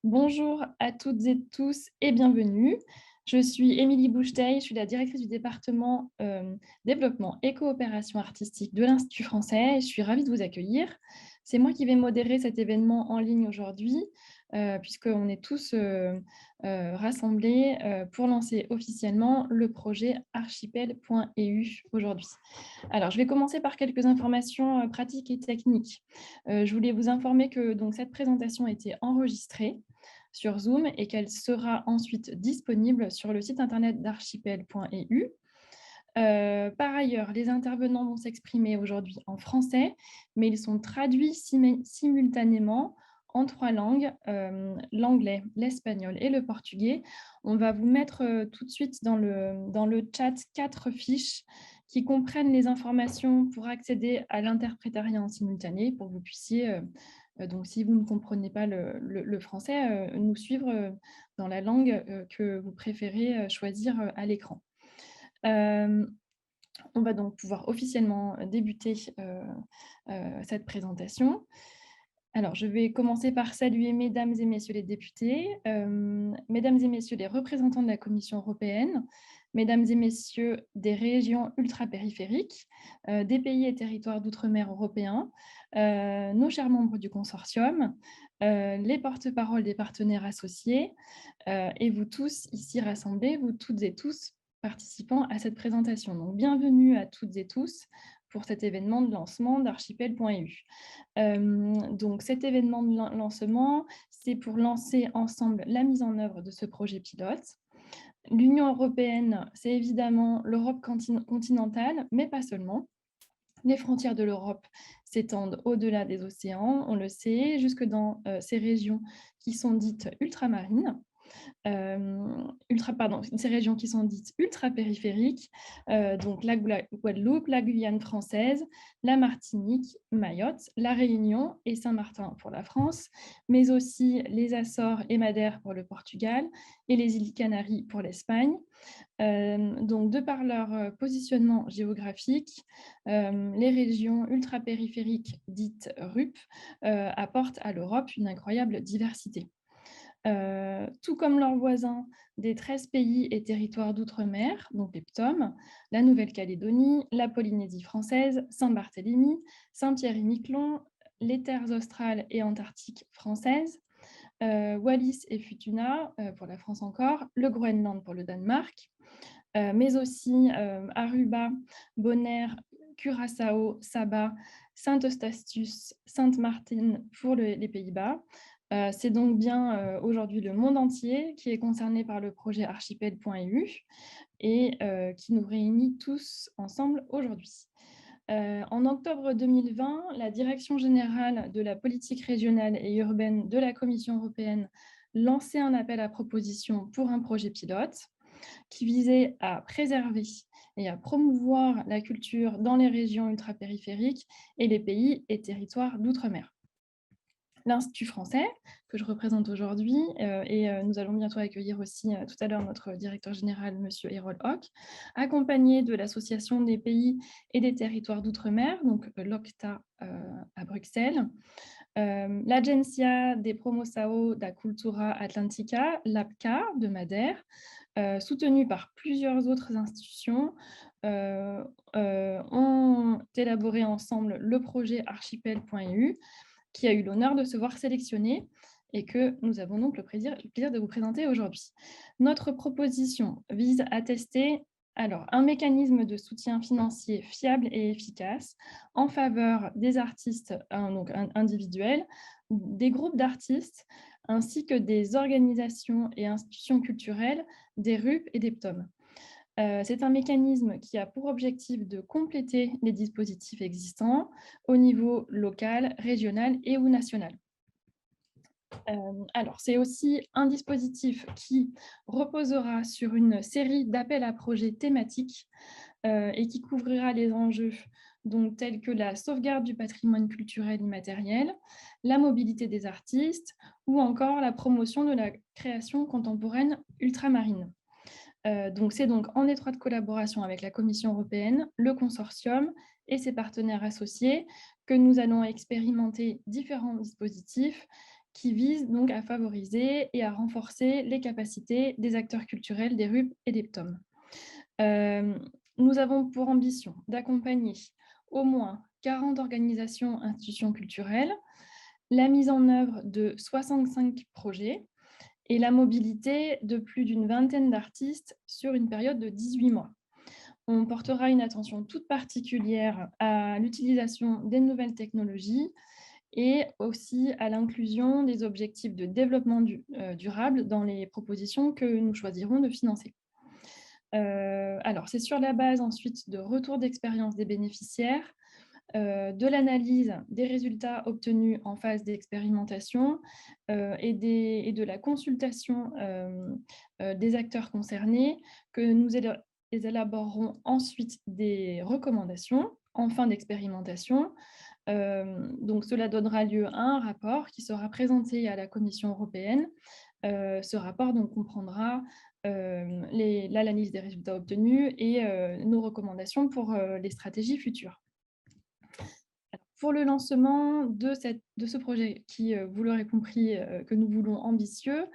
Bonjour à toutes et tous et bienvenue. Je suis Émilie Boucheteil, je suis la directrice du département développement et coopération artistique de l'Institut français et je suis ravie de vous accueillir. C'est moi qui vais modérer cet événement en ligne aujourd'hui, puisqu'on est tous rassemblés pour lancer officiellement le projet archipel.eu aujourd'hui. Alors, je vais commencer par quelques informations pratiques et techniques. Je voulais vous informer que donc, cette présentation a été enregistrée sur Zoom et qu'elle sera ensuite disponible sur le site internet d'archipel.eu. Par ailleurs, les intervenants vont s'exprimer aujourd'hui en français, mais ils sont traduits simultanément en 3 langues, l'anglais, l'espagnol et le portugais. On va vous mettre tout de suite dans le chat 4 fiches qui comprennent les informations pour accéder à l'interprétariat en simultané, pour que vous puissiez, donc si vous ne comprenez pas le français, nous suivre dans la langue que vous préférez choisir à l'écran. On va donc pouvoir officiellement débuter cette présentation. Alors, je vais commencer par saluer mesdames et messieurs les députés, mesdames et messieurs les représentants de la Commission européenne, mesdames et messieurs des régions ultrapériphériques, des pays et territoires d'outre-mer européens, nos chers membres du consortium, les porte-paroles des partenaires associés, et vous tous ici rassemblés, vous toutes et tous participants à cette présentation. Donc, bienvenue à toutes et tous pour cet événement de lancement d'archipel.eu. Donc, cet événement de lancement, c'est pour lancer ensemble la mise en œuvre de ce projet pilote. L'Union européenne, c'est évidemment l'Europe continentale, mais pas seulement. Les frontières de l'Europe s'étendent au-delà des océans, on le sait, jusque dans ces régions qui sont dites ultramarines. Ces régions qui sont dites ultra-périphériques, donc la Guadeloupe, la Guyane française, la Martinique, Mayotte, la Réunion et Saint-Martin pour la France, mais aussi les Açores et Madère pour le Portugal et les îles Canaries pour l'Espagne. Donc, de par leur positionnement géographique, les régions ultra-périphériques dites RUP apportent à l'Europe une incroyable diversité. Tout comme leurs voisins des 13 pays et territoires d'outre-mer, donc les PTOM, la Nouvelle-Calédonie, la Polynésie française, Saint-Barthélemy, Saint-Pierre-et-Miquelon, les terres australes et antarctiques françaises, Wallis et Futuna pour la France encore, le Groenland pour le Danemark, mais aussi Aruba, Bonaire, Curaçao, Saba, Saint-Eustachius, Sainte-Martine pour les Pays-Bas. C'est donc bien aujourd'hui le monde entier qui est concerné par le projet archipel.eu et qui nous réunit tous ensemble aujourd'hui. En octobre 2020, la Direction générale de la politique régionale et urbaine de la Commission européenne lançait un appel à propositions pour un projet pilote qui visait à préserver et à promouvoir la culture dans les régions ultrapériphériques et les pays et territoires d'outre-mer. L'Institut français, que je représente aujourd'hui, et nous allons bientôt accueillir aussi tout à l'heure notre directeur général, M. Errol Hock, accompagné de l'Association des pays et des territoires d'outre-mer, donc l'OCTA à Bruxelles, l'Agência de Promoção da Cultura Atlântica, l'APCA de Madère, soutenue par plusieurs autres institutions, ont élaboré ensemble le projet archipel.eu, qui a eu l'honneur de se voir sélectionné et que nous avons donc le plaisir de vous présenter aujourd'hui. Notre proposition vise à tester un mécanisme de soutien financier fiable et efficace en faveur des artistes donc individuels, des groupes d'artistes, ainsi que des organisations et institutions culturelles, des RUP et des PTOM. C'est un mécanisme qui a pour objectif de compléter les dispositifs existants au niveau local, régional et ou national. Alors, c'est aussi un dispositif qui reposera sur une série d'appels à projets thématiques et qui couvrira les enjeux donc, tels que la sauvegarde du patrimoine culturel immatériel, la mobilité des artistes ou encore la promotion de la création contemporaine ultramarine. Donc, c'est donc en étroite collaboration avec la Commission européenne, le consortium et ses partenaires associés que nous allons expérimenter différents dispositifs qui vise donc à favoriser et à renforcer les capacités des acteurs culturels des RUP et des PTOM. Nous avons pour ambition d'accompagner au moins 40 organisations, institutions culturelles, la mise en œuvre de 65 projets et la mobilité de plus d'une vingtaine d'artistes sur une période de 18 mois. On portera une attention toute particulière à l'utilisation des nouvelles technologies et aussi à l'inclusion des objectifs de développement durable dans les propositions que nous choisirons de financer. Alors, c'est sur la base ensuite de retours d'expérience des bénéficiaires, de l'analyse des résultats obtenus en phase d'expérimentation et de la consultation des acteurs concernés que nous élaborerons ensuite des recommandations en fin d'expérimentation. Donc, cela donnera lieu à un rapport qui sera présenté à la Commission européenne. Ce rapport donc, comprendra l'analyse des résultats obtenus et nos recommandations pour les stratégies futures. Pour le lancement de ce projet qui, vous l'aurez compris, que nous voulons ambitieux,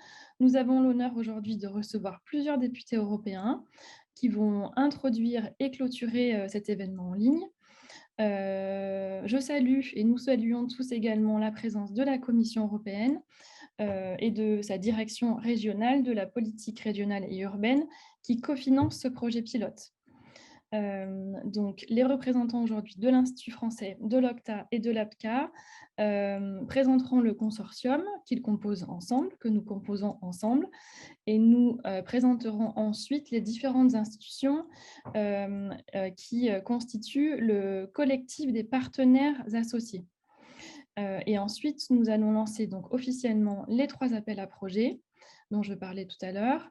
nous avons l'honneur aujourd'hui de recevoir plusieurs députés européens qui vont introduire et clôturer cet événement en ligne. Je salue et nous saluons tous également la présence de la Commission européenne et de sa direction régionale de la politique régionale et urbaine qui cofinance ce projet pilote. Donc, les représentants aujourd'hui de l'Institut français, de l'OCTA et de l'APCA présenteront le consortium qu'ils composent ensemble, que nous composons ensemble, et nous présenterons ensuite les différentes institutions qui constituent le collectif des partenaires associés. Et ensuite, nous allons lancer donc officiellement les 3 appels à projets dont je parlais tout à l'heure.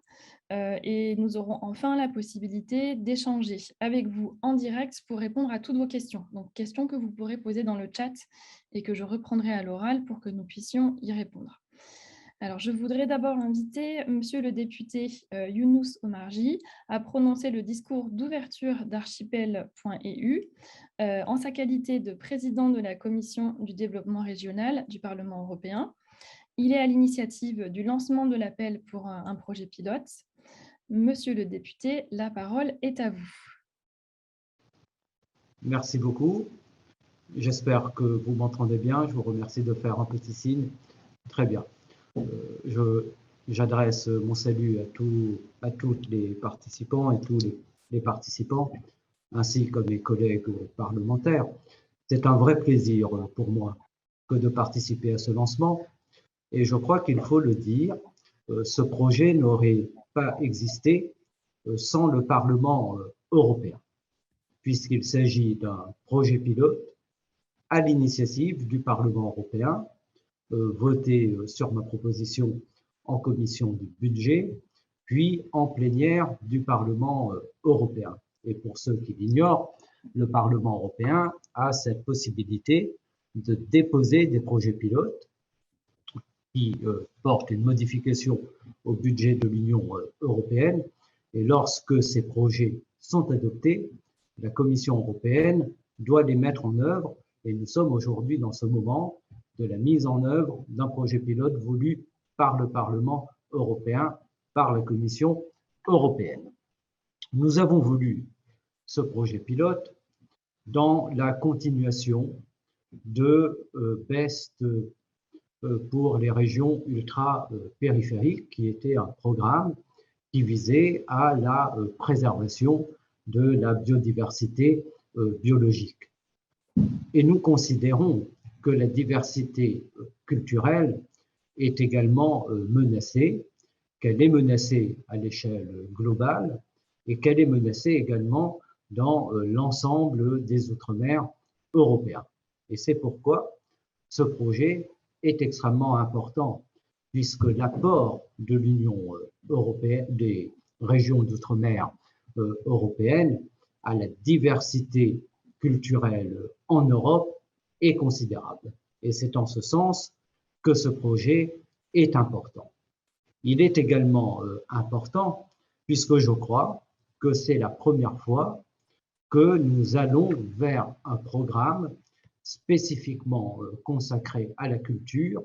Et nous aurons enfin la possibilité d'échanger avec vous en direct pour répondre à toutes vos questions. Donc, questions que vous pourrez poser dans le chat et que je reprendrai à l'oral pour que nous puissions y répondre. Alors, je voudrais d'abord inviter Monsieur le député Younous Omarjee à prononcer le discours d'ouverture d'archipel.eu en sa qualité de président de la Commission du développement régional du Parlement européen. Il est à l'initiative du lancement de l'appel pour un projet pilote. Monsieur le député, la parole est à vous. Merci beaucoup. J'espère que vous m'entendez bien. Je vous remercie de faire un petit signe. Très bien. J'adresse mon salut à toutes les participants et tous les participants, ainsi que mes collègues parlementaires. C'est un vrai plaisir pour moi que de participer à ce lancement. Et je crois qu'il faut le dire, ce projet n'aurait pas existé sans le Parlement européen, puisqu'il s'agit d'un projet pilote à l'initiative du Parlement européen, voté sur ma proposition en commission du budget, puis en plénière du Parlement européen. Et pour ceux qui l'ignorent, le Parlement européen a cette possibilité de déposer des projets pilotes qui portent une modification au budget de l'Union européenne. Et lorsque ces projets sont adoptés, la Commission européenne doit les mettre en œuvre. Et nous sommes aujourd'hui dans ce moment de la mise en œuvre d'un projet pilote voulu par le Parlement européen, par la Commission européenne. Nous avons voulu ce projet pilote dans la continuation de BEST pour les régions ultra-périphériques, qui était un programme qui visait à la préservation de la biodiversité biologique. Et nous considérons que la diversité culturelle est également menacée, qu'elle est menacée à l'échelle globale et qu'elle est menacée également dans l'ensemble des Outre-mer européens. Et c'est pourquoi ce projet est extrêmement important, puisque l'apport de l'Union européenne, des régions d'outre-mer européennes à la diversité culturelle en Europe est considérable. Et c'est en ce sens que ce projet est important. Il est également important puisque je crois que c'est la première fois que nous allons vers un programme spécifiquement consacré à la culture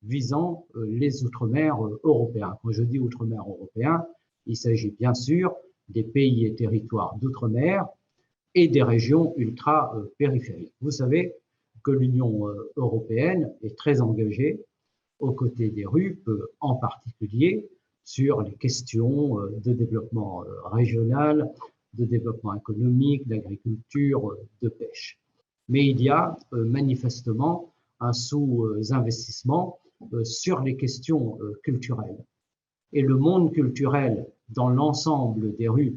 visant les Outre-mer européens. Quand je dis Outre-mer européens, il s'agit bien sûr des pays et territoires d'outre-mer et des régions ultra-périphériques. Vous savez que l'Union européenne est très engagée aux côtés des RUP, en particulier sur les questions de développement régional, de développement économique, d'agriculture, de pêche. Mais il y a manifestement un sous-investissement sur les questions culturelles. Et le monde culturel dans l'ensemble des RUP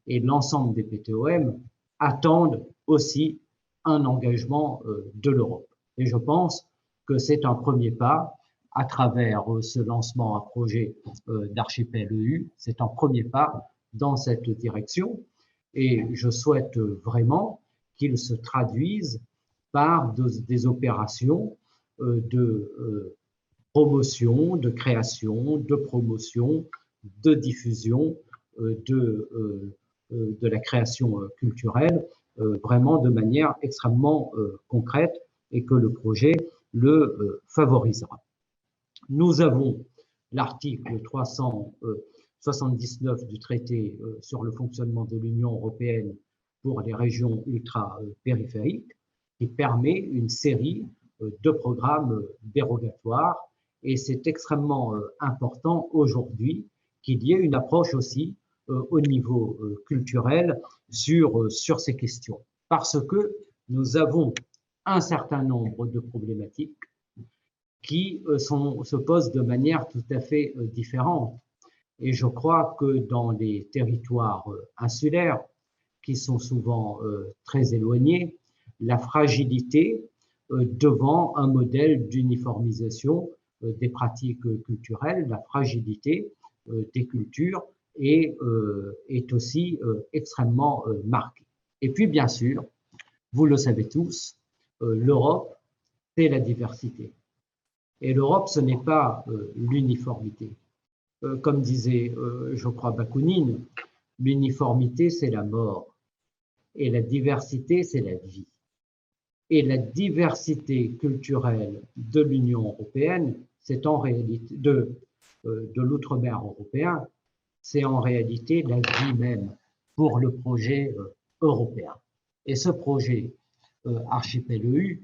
et l'ensemble des PTOM attendent aussi un engagement de l'Europe. Et je pense que c'est un premier pas à travers ce lancement à projet d'Archipel EU, c'est un premier pas dans cette direction et je souhaite vraiment qu'il se traduise par des opérations de promotion, de création, de promotion, de diffusion de la création culturelle, vraiment de manière extrêmement concrète et que le projet le favorisera. Nous avons l'article 379 du traité sur le fonctionnement de l'Union européenne pour les régions ultra-périphériques qui permet une série de programmes dérogatoires et c'est extrêmement important aujourd'hui qu'il y ait une approche aussi au niveau culturel sur ces questions parce que nous avons un certain nombre de problématiques qui se posent de manière tout à fait différente. Et je crois que dans les territoires insulaires, qui sont souvent très éloignés, la fragilité devant un modèle d'uniformisation des pratiques culturelles, la fragilité des cultures est aussi extrêmement marquée. Et puis, bien sûr, vous le savez tous, l'Europe, c'est la diversité. Et l'Europe, ce n'est pas l'uniformité. Comme disait, je crois, Bakounine, l'uniformité, c'est la mort. Et la diversité, c'est la vie. Et la diversité culturelle de l'Union européenne, c'est en réalité, de l'outre-mer européen, c'est en réalité la vie même pour le projet européen. Et ce projet Archipel EU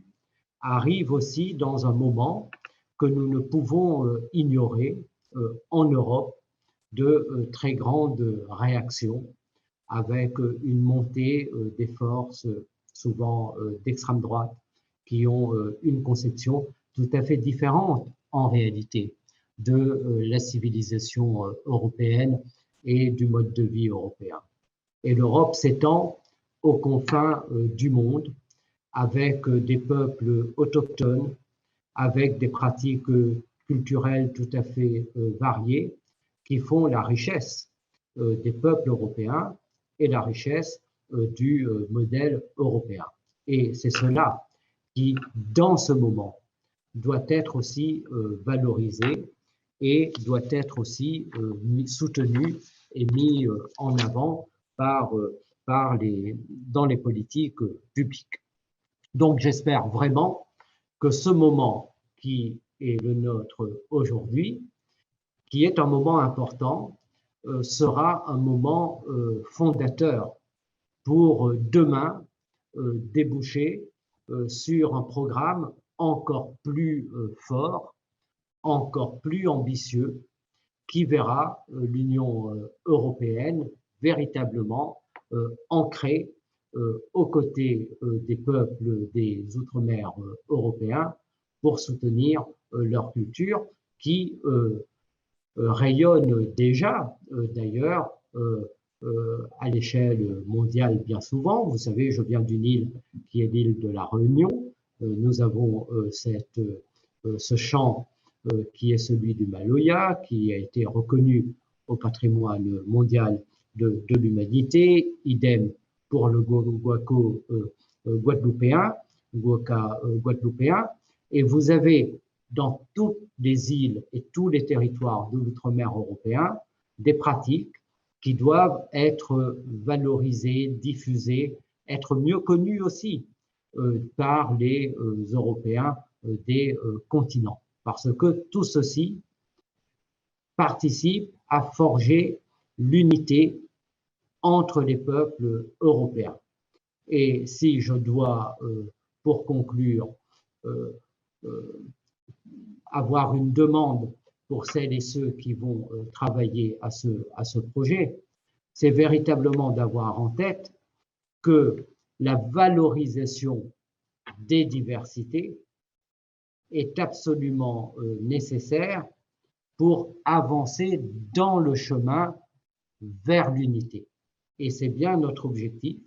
arrive aussi dans un moment que nous ne pouvons ignorer en Europe de très grandes réactions avec une montée des forces souvent d'extrême droite qui ont une conception tout à fait différente en réalité de la civilisation européenne et du mode de vie européen. Et l'Europe s'étend aux confins du monde avec des peuples autochtones, avec des pratiques culturelles tout à fait variées qui font la richesse des peuples européens et la richesse du modèle européen. Et c'est cela qui, dans ce moment, doit être aussi valorisé et doit être aussi soutenu et mis en avant dans les politiques publiques. Donc j'espère vraiment que ce moment qui est le nôtre aujourd'hui, qui est un moment important, sera un moment fondateur pour demain déboucher sur un programme encore plus fort, encore plus ambitieux, qui verra l'Union européenne véritablement ancrée aux côtés des peuples des Outre-mer européens pour soutenir leur culture qui rayonne déjà d'ailleurs à l'échelle mondiale bien souvent. Vous savez, je viens d'une île qui est l'île de la Réunion. Nous avons ce chant qui est celui du Maloya, qui a été reconnu au patrimoine mondial de l'humanité, idem pour le guaco guadeloupéen, et vous avez dans toutes les îles et tous les territoires de l'outre-mer européen des pratiques qui doivent être valorisées, diffusées, être mieux connues aussi par les Européens des continents. parce que tout ceci participe à forger l'unité entre les peuples européens. Et si je dois, pour conclure, avoir une demande pour celles et ceux qui vont travailler à ce projet, c'est véritablement d'avoir en tête que la valorisation des diversités est absolument nécessaire pour avancer dans le chemin vers l'unité. Et c'est bien notre objectif,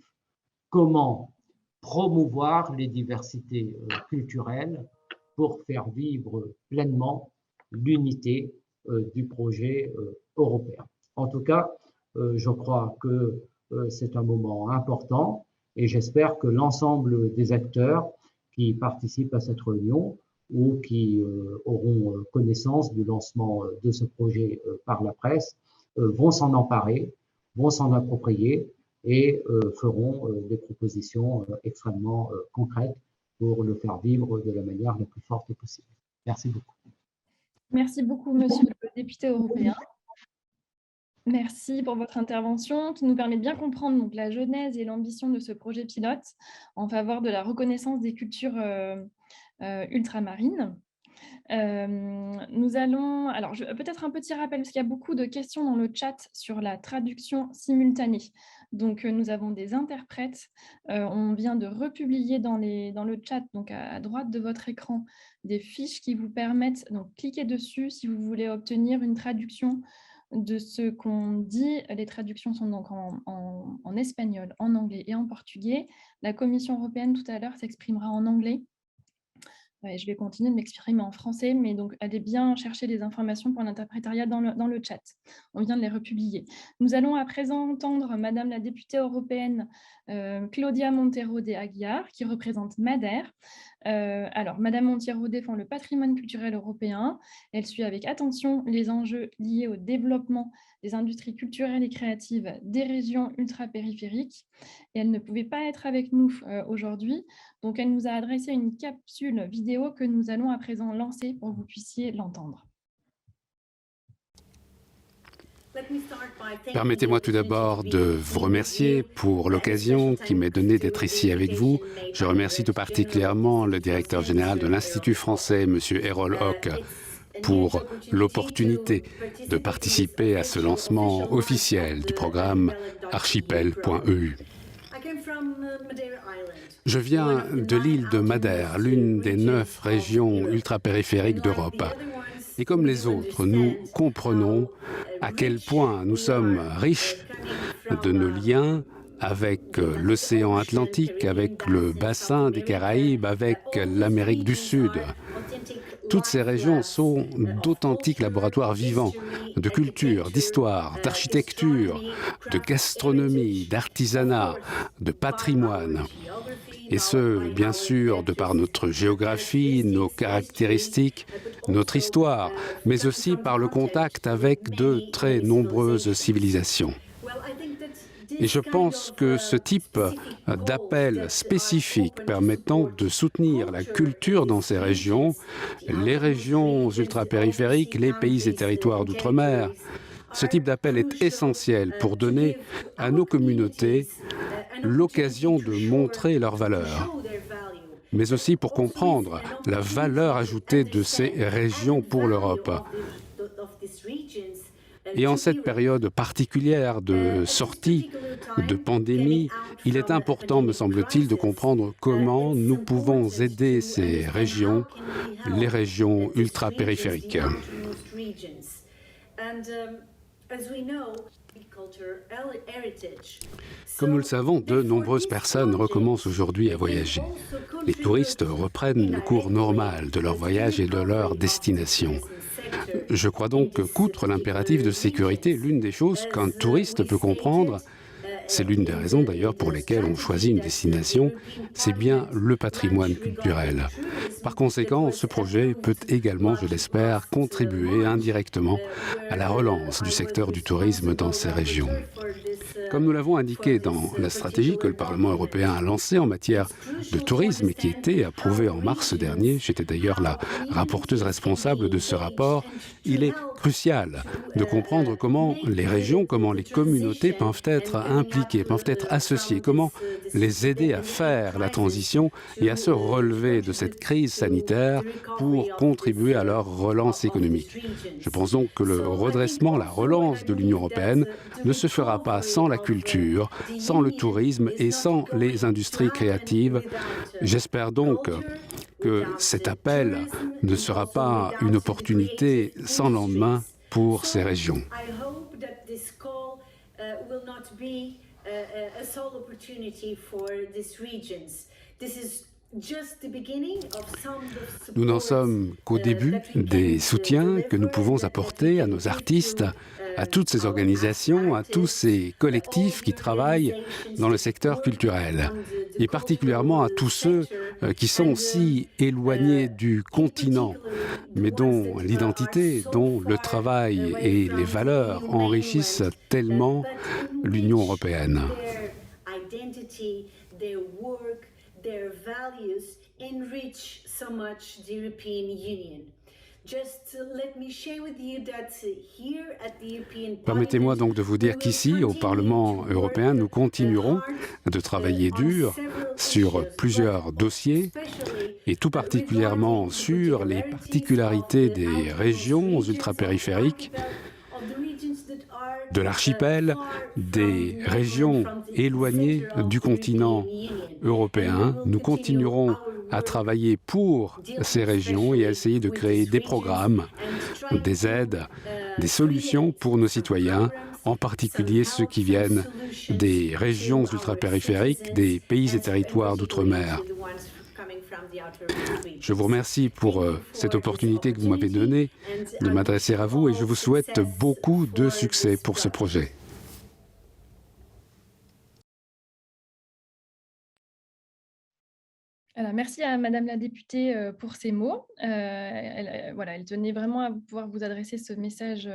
comment promouvoir les diversités culturelles pour faire vivre pleinement l'unité du projet européen. En tout cas, je crois que c'est un moment important et j'espère que l'ensemble des acteurs qui participent à cette réunion ou qui auront connaissance du lancement de ce projet par la presse vont s'en emparer, vont s'en approprier et feront des propositions extrêmement concrètes pour le faire vivre de la manière la plus forte possible. Merci beaucoup. Merci beaucoup, monsieur le député européen. Merci pour votre intervention qui nous permet de bien comprendre donc, la genèse et l'ambition de ce projet pilote en faveur de la reconnaissance des cultures ultramarines. Nous allons, alors peut-être un petit rappel, parce qu'il y a beaucoup de questions dans le chat sur la traduction simultanée. Donc, nous avons des interprètes. On vient de republier dans le chat, donc à droite de votre écran, des fiches qui vous permettent, donc cliquez dessus si vous voulez obtenir une traduction de ce qu'on dit. Les traductions sont donc en espagnol, en anglais et en portugais. La Commission européenne, tout à l'heure, s'exprimera en anglais. Je vais continuer de m'exprimer en français, mais donc allez bien chercher les informations pour l'interprétariat dans le chat. On vient de les republier. Nous allons à présent entendre Madame la députée européenne Claudia Monteiro de Aguiar, qui représente Madère. Alors, Madame Monteiro défend le patrimoine culturel européen. Elle suit avec attention les enjeux liés au développement des industries culturelles et créatives des régions ultra-périphériques. Et elle ne pouvait pas être avec nous aujourd'hui, donc elle nous a adressé une capsule vidéo que nous allons à présent lancer pour que vous puissiez l'entendre. Permettez-moi tout d'abord de vous remercier pour l'occasion qui m'est donnée d'être ici avec vous. Je remercie tout particulièrement le directeur général de l'Institut français, M. Errol Hock, pour l'opportunité de participer à ce lancement officiel du programme archipel.eu. Je viens de l'île de Madère, l'une des 9 régions ultrapériphériques d'Europe. Et comme les autres, nous comprenons à quel point nous sommes riches de nos liens avec l'océan Atlantique, avec le bassin des Caraïbes, avec l'Amérique du Sud. Toutes ces régions sont d'authentiques laboratoires vivants de culture, d'histoire, d'architecture, de gastronomie, d'artisanat, de patrimoine. Et ce, bien sûr, de par notre géographie, nos caractéristiques, notre histoire, mais aussi par le contact avec de très nombreuses civilisations. Et je pense que ce type d'appel spécifique permettant de soutenir la culture dans ces régions, les régions ultrapériphériques, les pays et territoires d'outre-mer, ce type d'appel est essentiel pour donner à nos communautés l'occasion de montrer leurs valeurs, mais aussi pour comprendre la valeur ajoutée de ces régions pour l'Europe. Et en cette période particulière de sortie, de pandémie, il est important, me semble-t-il, de comprendre comment nous pouvons aider ces régions, les régions ultra-périphériques. Comme nous le savons, de nombreuses personnes recommencent aujourd'hui à voyager. Les touristes reprennent le cours normal de leur voyage et de leur destination. Je crois donc qu'outre l'impératif de sécurité, l'une des choses qu'un touriste peut comprendre, c'est l'une des raisons d'ailleurs pour lesquelles on choisit une destination, c'est bien le patrimoine culturel. Par conséquent, ce projet peut également, je l'espère, contribuer indirectement à la relance du secteur du tourisme dans ces régions. Comme nous l'avons indiqué dans la stratégie que le Parlement européen a lancée en matière de tourisme et qui a été approuvée en mars dernier, j'étais d'ailleurs la rapporteuse responsable de ce rapport, il est crucial de comprendre comment les régions, comment les communautés peuvent être impliquées, peuvent être associées, comment les aider à faire la transition et à se relever de cette crise sanitaire pour contribuer à leur relance économique. Je pense donc que le redressement, la relance de l'Union européenne ne se fera pas sans la culture, sans le tourisme et sans les industries créatives. J'espère donc que cet appel ne sera pas une opportunité sans lendemain pour ces régions. Nous n'en sommes qu'au début des soutiens que nous pouvons apporter à nos artistes, à toutes ces organisations, à tous ces collectifs qui travaillent dans le secteur culturel, et particulièrement à tous ceux qui sont si éloignés du continent, mais dont l'identité, dont le travail et les valeurs enrichissent tellement l'Union européenne. Their values enrich so much the European Union. Permettez-moi donc de vous dire qu'ici, au Parlement européen, nous continuerons de travailler dur sur plusieurs dossiers et tout particulièrement sur les particularités des régions ultrapériphériques, de l'archipel, des régions éloignées du continent européen. Nous continuerons à travailler pour ces régions et à essayer de créer des programmes, des aides, des solutions pour nos citoyens, en particulier ceux qui viennent des régions ultrapériphériques, des pays et territoires d'outre-mer. Je vous remercie pour cette opportunité que vous m'avez donnée de m'adresser à vous et je vous souhaite beaucoup de succès pour ce projet. Alors, merci à Madame la députée pour ces mots. Elle tenait vraiment à pouvoir vous adresser ce message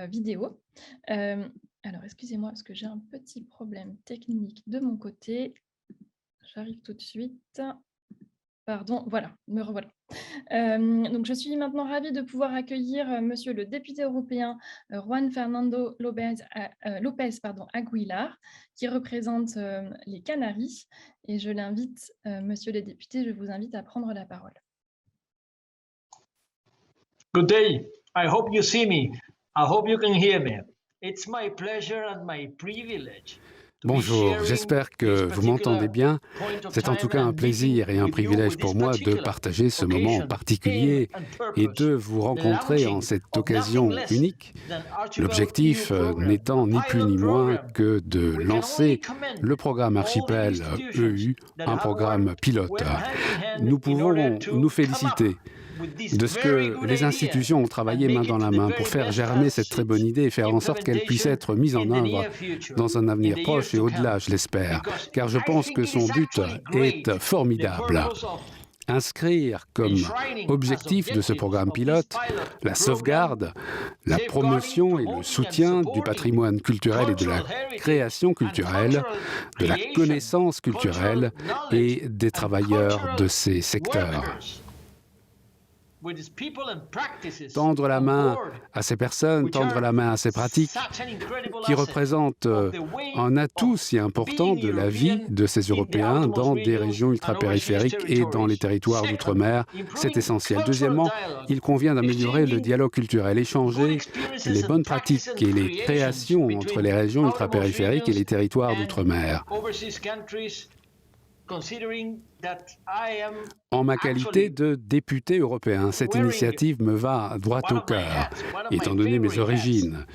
vidéo. Alors, excusez-moi parce que j'ai un petit problème technique de mon côté. J'arrive tout de suite. Pardon, voilà, me revoilà. Donc, je suis maintenant ravie de pouvoir accueillir Monsieur le député européen Juan Fernando López Aguilar, qui représente les Canaries. Et je l'invite, Monsieur le député, je vous invite à prendre la parole. Good day. I hope you see me. I hope you can hear me. It's my pleasure and my privilege. Bonjour, j'espère que vous m'entendez bien. C'est en tout cas un plaisir et un privilège pour moi de partager ce moment particulier et de vous rencontrer en cette occasion unique. L'objectif n'étant ni plus ni moins que de lancer le programme Archipel EU, un programme pilote. Nous pouvons nous féliciter de ce que les institutions ont travaillé main dans la main pour faire germer cette très bonne idée et faire en sorte qu'elle puisse être mise en œuvre dans un avenir proche et au-delà, je l'espère, car je pense que son but est formidable. Inscrire comme objectif de ce programme pilote la sauvegarde, la promotion et le soutien du patrimoine culturel et de la création culturelle, de la connaissance culturelle et des travailleurs de ces secteurs. Tendre la main à ces personnes, tendre la main à ces pratiques qui représentent un atout si important de la vie de ces Européens dans des régions ultrapériphériques et dans les territoires d'outre-mer, c'est essentiel. Deuxièmement, il convient d'améliorer le dialogue culturel, échanger les bonnes pratiques et les créations entre les régions ultrapériphériques et les territoires d'outre-mer. En ma qualité de député européen, cette initiative me va droit au cœur, étant donné mes origines.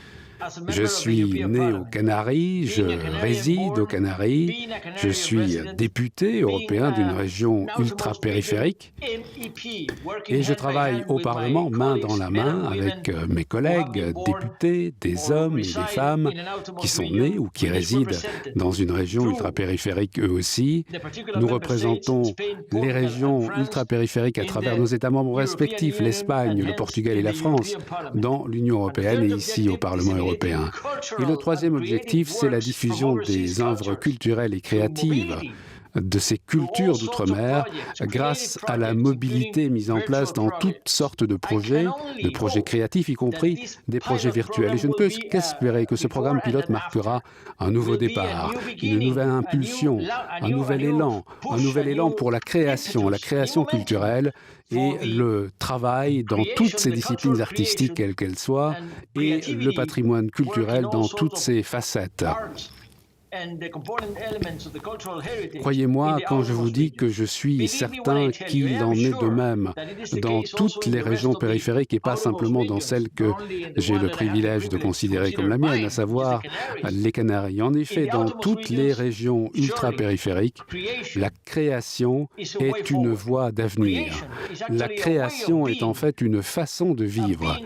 Je suis né aux Canaries, je réside aux Canaries, je suis député européen d'une région ultra-périphérique et je travaille au Parlement main dans la main avec mes collègues députés, des hommes et des femmes qui sont nés ou qui résident dans une région ultra-périphérique eux aussi. Nous représentons les régions ultra-périphériques à travers nos États membres respectifs, l'Espagne, le Portugal et la France, dans l'Union européenne et ici au Parlement européen. européen. Et le troisième objectif, c'est la diffusion des œuvres culturelles et créatives de ces cultures d'outre-mer grâce à la mobilité mise en place dans toutes sortes de projets créatifs, y compris des projets virtuels. Et je ne peux qu'espérer que ce programme pilote marquera un nouveau départ, une nouvelle impulsion, un nouvel élan pour la création culturelle et le travail dans toutes ces disciplines artistiques, quelles qu'elles soient, et le patrimoine culturel dans toutes ses facettes. Croyez-moi quand je vous dis que je suis certain qu'il en est de même dans toutes les régions périphériques et pas simplement dans celles que j'ai le privilège de considérer comme la mienne, à savoir les Canaries. En effet, dans toutes les régions ultra-périphériques, la création est une voie d'avenir. La création est en fait une façon de vivre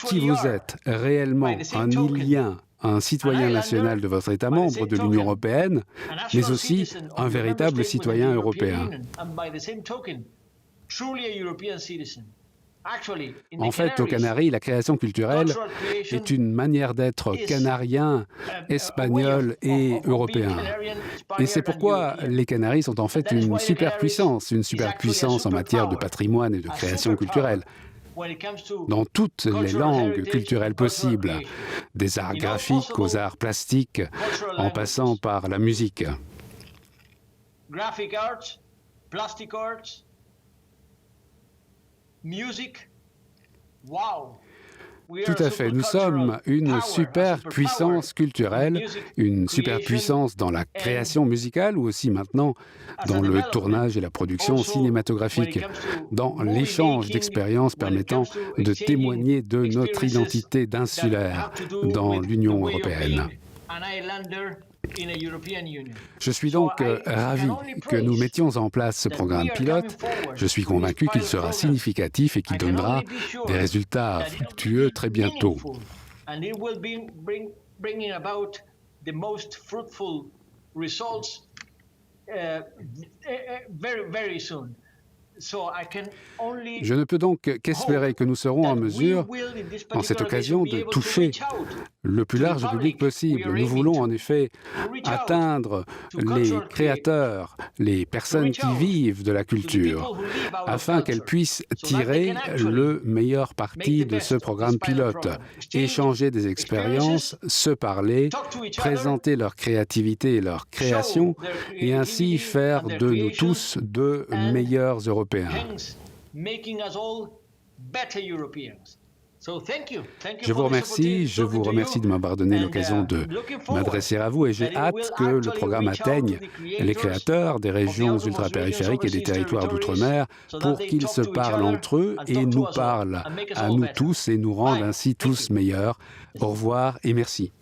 qui vous êtes réellement, un Ilien, un citoyen national de votre État membre de l'Union européenne, mais aussi un véritable citoyen européen. En fait, aux Canaries, la création culturelle est une manière d'être canarien, espagnol et européen. Et c'est pourquoi les Canaries sont en fait une superpuissance en matière de patrimoine et de création culturelle, dans toutes les langues culturelles possibles, des arts graphiques aux arts plastiques, en passant par la musique. Graphic arts, plastic arts, music. Wow! Tout à fait. Nous sommes une superpuissance culturelle, une superpuissance dans la création musicale ou aussi maintenant dans le tournage et la production cinématographique, dans l'échange d'expériences permettant de témoigner de notre identité d'insulaire dans l'Union européenne. Je suis donc ravi que nous mettions en place ce programme pilote. Je suis convaincu qu'il sera significatif et qu'il donnera des résultats fructueux très bientôt. Je ne peux donc qu'espérer que nous serons en mesure, en cette occasion, de toucher le plus large public possible. Nous voulons en effet atteindre les créateurs, les personnes qui vivent de la culture, afin qu'elles puissent tirer le meilleur parti de ce programme pilote, échanger des expériences, se parler, présenter leur créativité et leur création, et ainsi faire de nous tous de meilleurs Européens. Je vous remercie de m'avoir donné l'occasion de m'adresser à vous et j'ai hâte que le programme atteigne les créateurs des régions ultrapériphériques et des territoires d'outre-mer pour qu'ils se parlent entre eux et nous parlent à nous tous et nous rendent ainsi tous meilleurs. Au revoir et merci.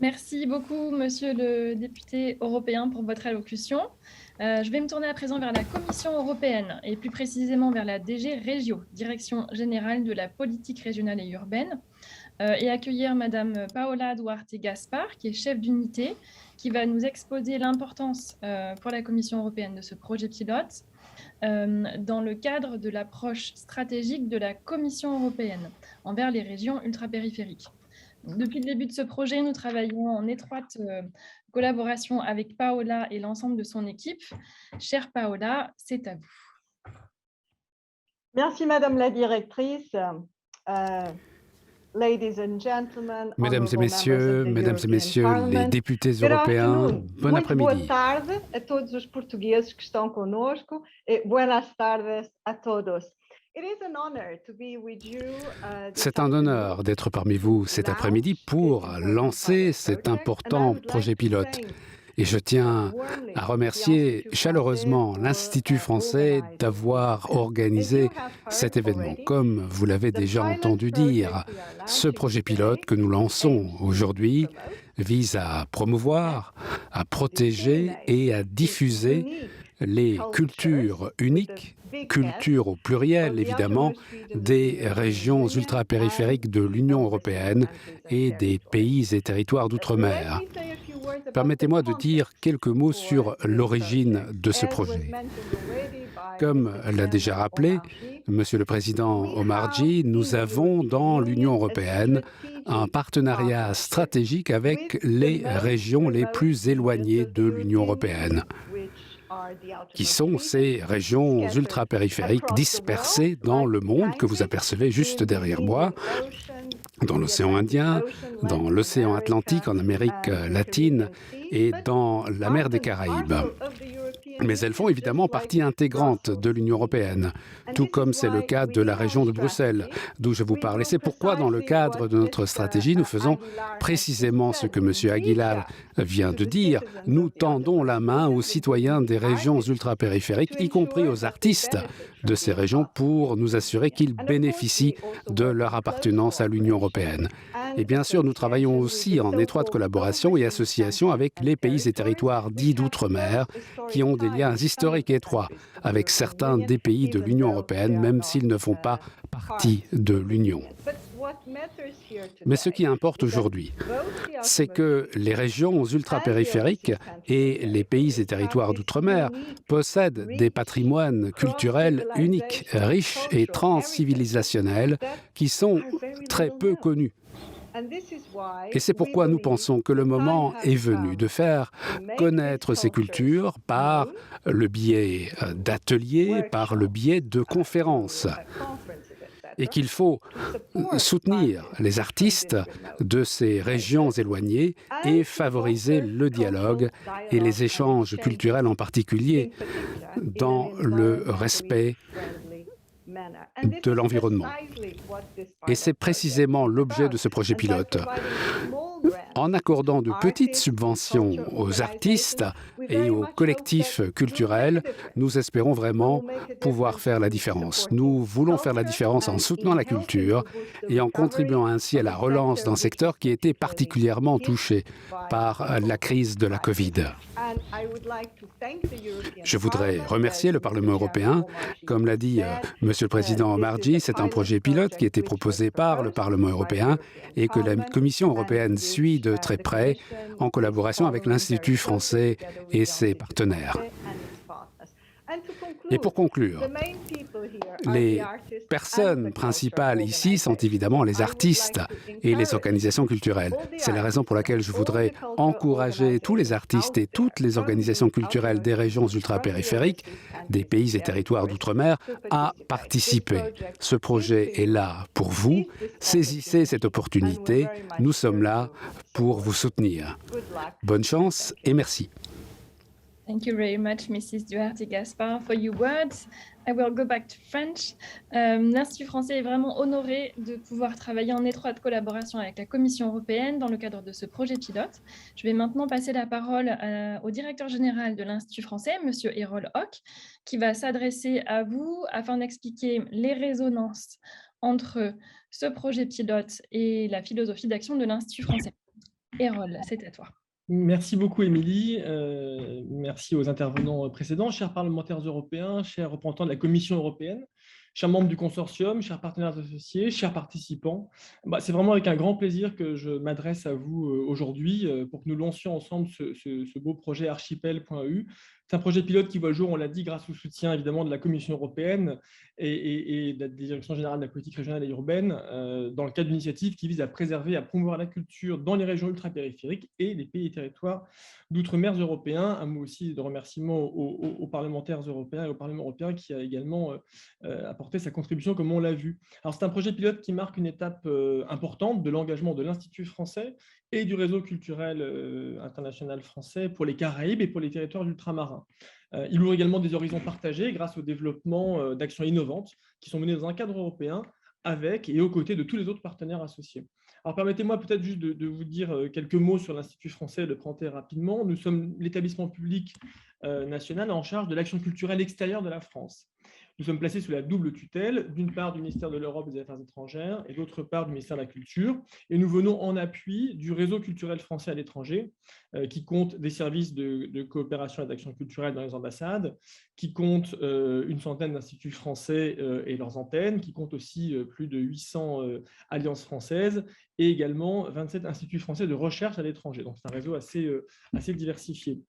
Merci beaucoup, monsieur le député européen, pour votre allocution. Je vais me tourner à présent vers la Commission européenne et plus précisément vers la DG Régio, Direction générale de la politique régionale et urbaine, et accueillir madame Paola Duarte Gaspar, qui est chef d'unité, qui va nous exposer l'importance pour la Commission européenne de ce projet pilote dans le cadre de l'approche stratégique de la Commission européenne envers les régions ultrapériphériques. Depuis le début de ce projet, nous travaillons en étroite collaboration avec Paola et l'ensemble de son équipe. Chère Paola, c'est à vous. Merci Madame la directrice. Mesdames et messieurs, les députés européens, bon après-midi. Boa tarde a todos os portugueses que estão conosco e buenas tardes a todos. C'est un honneur d'être parmi vous cet après-midi pour lancer cet important projet pilote. Et je tiens à remercier chaleureusement l'Institut français d'avoir organisé cet événement. Comme vous l'avez déjà entendu dire, ce projet pilote que nous lançons aujourd'hui vise à promouvoir, à protéger et à diffuser les cultures uniques, culture au pluriel évidemment, des régions ultrapériphériques de l'Union européenne et des pays et territoires d'outre-mer. Permettez-moi de dire quelques mots sur l'origine de ce projet. Comme l'a déjà rappelé Monsieur le Président Omarjee, nous avons dans l'Union européenne un partenariat stratégique avec les régions les plus éloignées de l'Union européenne, qui sont ces régions ultra-périphériques dispersées dans le monde que vous apercevez juste derrière moi, dans l'océan Indien, dans l'océan Atlantique, en Amérique latine et dans la mer des Caraïbes. Mais elles font évidemment partie intégrante de l'Union européenne, tout comme c'est le cas de la région de Bruxelles, d'où je vous parlais. C'est pourquoi, dans le cadre de notre stratégie, nous faisons précisément ce que M. Aguilar vient de dire. Nous tendons la main aux citoyens des régions ultrapériphériques, y compris aux artistes de ces régions, pour nous assurer qu'ils bénéficient de leur appartenance à l'Union européenne. Et bien sûr, nous travaillons aussi en étroite collaboration et association avec les pays et territoires dits d'outre-mer, qui ont des liens historiques et étroits avec certains des pays de l'Union européenne, même s'ils ne font pas partie de l'Union. Mais ce qui importe aujourd'hui, c'est que les régions ultrapériphériques et les pays et territoires d'outre-mer possèdent des patrimoines culturels uniques, riches et transcivilisationnels qui sont très peu connus. Et c'est pourquoi nous pensons que le moment est venu de faire connaître ces cultures par le biais d'ateliers, par le biais de conférences, et qu'il faut soutenir les artistes de ces régions éloignées et favoriser le dialogue et les échanges culturels en particulier dans le respect de l'environnement. Et c'est précisément l'objet de ce projet pilote. En accordant de petites subventions aux artistes et aux collectifs culturels, nous espérons vraiment pouvoir faire la différence. Nous voulons faire la différence en soutenant la culture et en contribuant ainsi à la relance d'un secteur qui était particulièrement touché par la crise de la Covid. Je voudrais remercier le Parlement européen. Comme l'a dit Monsieur le Président Omarjee, c'est un projet pilote qui a été proposé par le Parlement européen et que la Commission européenne suit de très près en collaboration avec l'Institut français et ses partenaires. Et pour conclure, les personnes principales ici sont évidemment les artistes et les organisations culturelles. C'est la raison pour laquelle je voudrais encourager tous les artistes et toutes les organisations culturelles des régions ultrapériphériques, des pays et territoires d'outre-mer, à participer. Ce projet est là pour vous. Saisissez cette opportunité. Nous sommes là pour vous soutenir. Bonne chance et merci. Thank you very much, Mrs. Duarte-Gaspard, for your words. I will go back to French. L'Institut français est vraiment honoré de pouvoir travailler en étroite collaboration avec la Commission européenne dans le cadre de ce projet pilote. Je vais maintenant passer la parole au directeur général de l'Institut français, M. Errol Hock, qui va s'adresser à vous afin d'expliquer les résonances entre ce projet pilote et la philosophie d'action de l'Institut français. Errol, c'est à toi. Merci beaucoup, Émilie. Merci aux intervenants précédents, chers parlementaires européens, chers représentants de la Commission européenne, chers membres du consortium, chers partenaires associés, chers participants. C'est vraiment avec un grand plaisir que je m'adresse à vous aujourd'hui pour que nous lancions ensemble ce beau projet archipel.eu. C'est un projet pilote qui voit le jour, on l'a dit, grâce au soutien évidemment de la Commission européenne et de la Direction générale de la politique régionale et urbaine dans le cadre d'initiatives qui visent à préserver et à promouvoir la culture dans les régions ultrapériphériques et les pays et territoires d'outre-mer européens. Un mot aussi de remerciement aux parlementaires européens et au Parlement européen qui a également apporté sa contribution comme on l'a vu. Alors c'est un projet pilote qui marque une étape importante de l'engagement de l'Institut français et du réseau culturel international français pour les Caraïbes et pour les territoires ultramarins. Il ouvre également des horizons partagés grâce au développement d'actions innovantes qui sont menées dans un cadre européen avec et aux côtés de tous les autres partenaires associés. Alors permettez-moi peut-être juste de vous dire quelques mots sur l'Institut français et de le présenter rapidement. Nous sommes l'établissement public national en charge de l'action culturelle extérieure de la France. Nous sommes placés sous la double tutelle, d'une part du ministère de l'Europe et des Affaires étrangères et d'autre part du ministère de la Culture. Et nous venons en appui du réseau culturel français à l'étranger, qui compte des services de coopération et d'action culturelle dans les ambassades, qui compte une centaine d'instituts français et leurs antennes, qui compte aussi plus de 800 alliances françaises et également 27 instituts français de recherche à l'étranger. Donc c'est un réseau assez diversifié.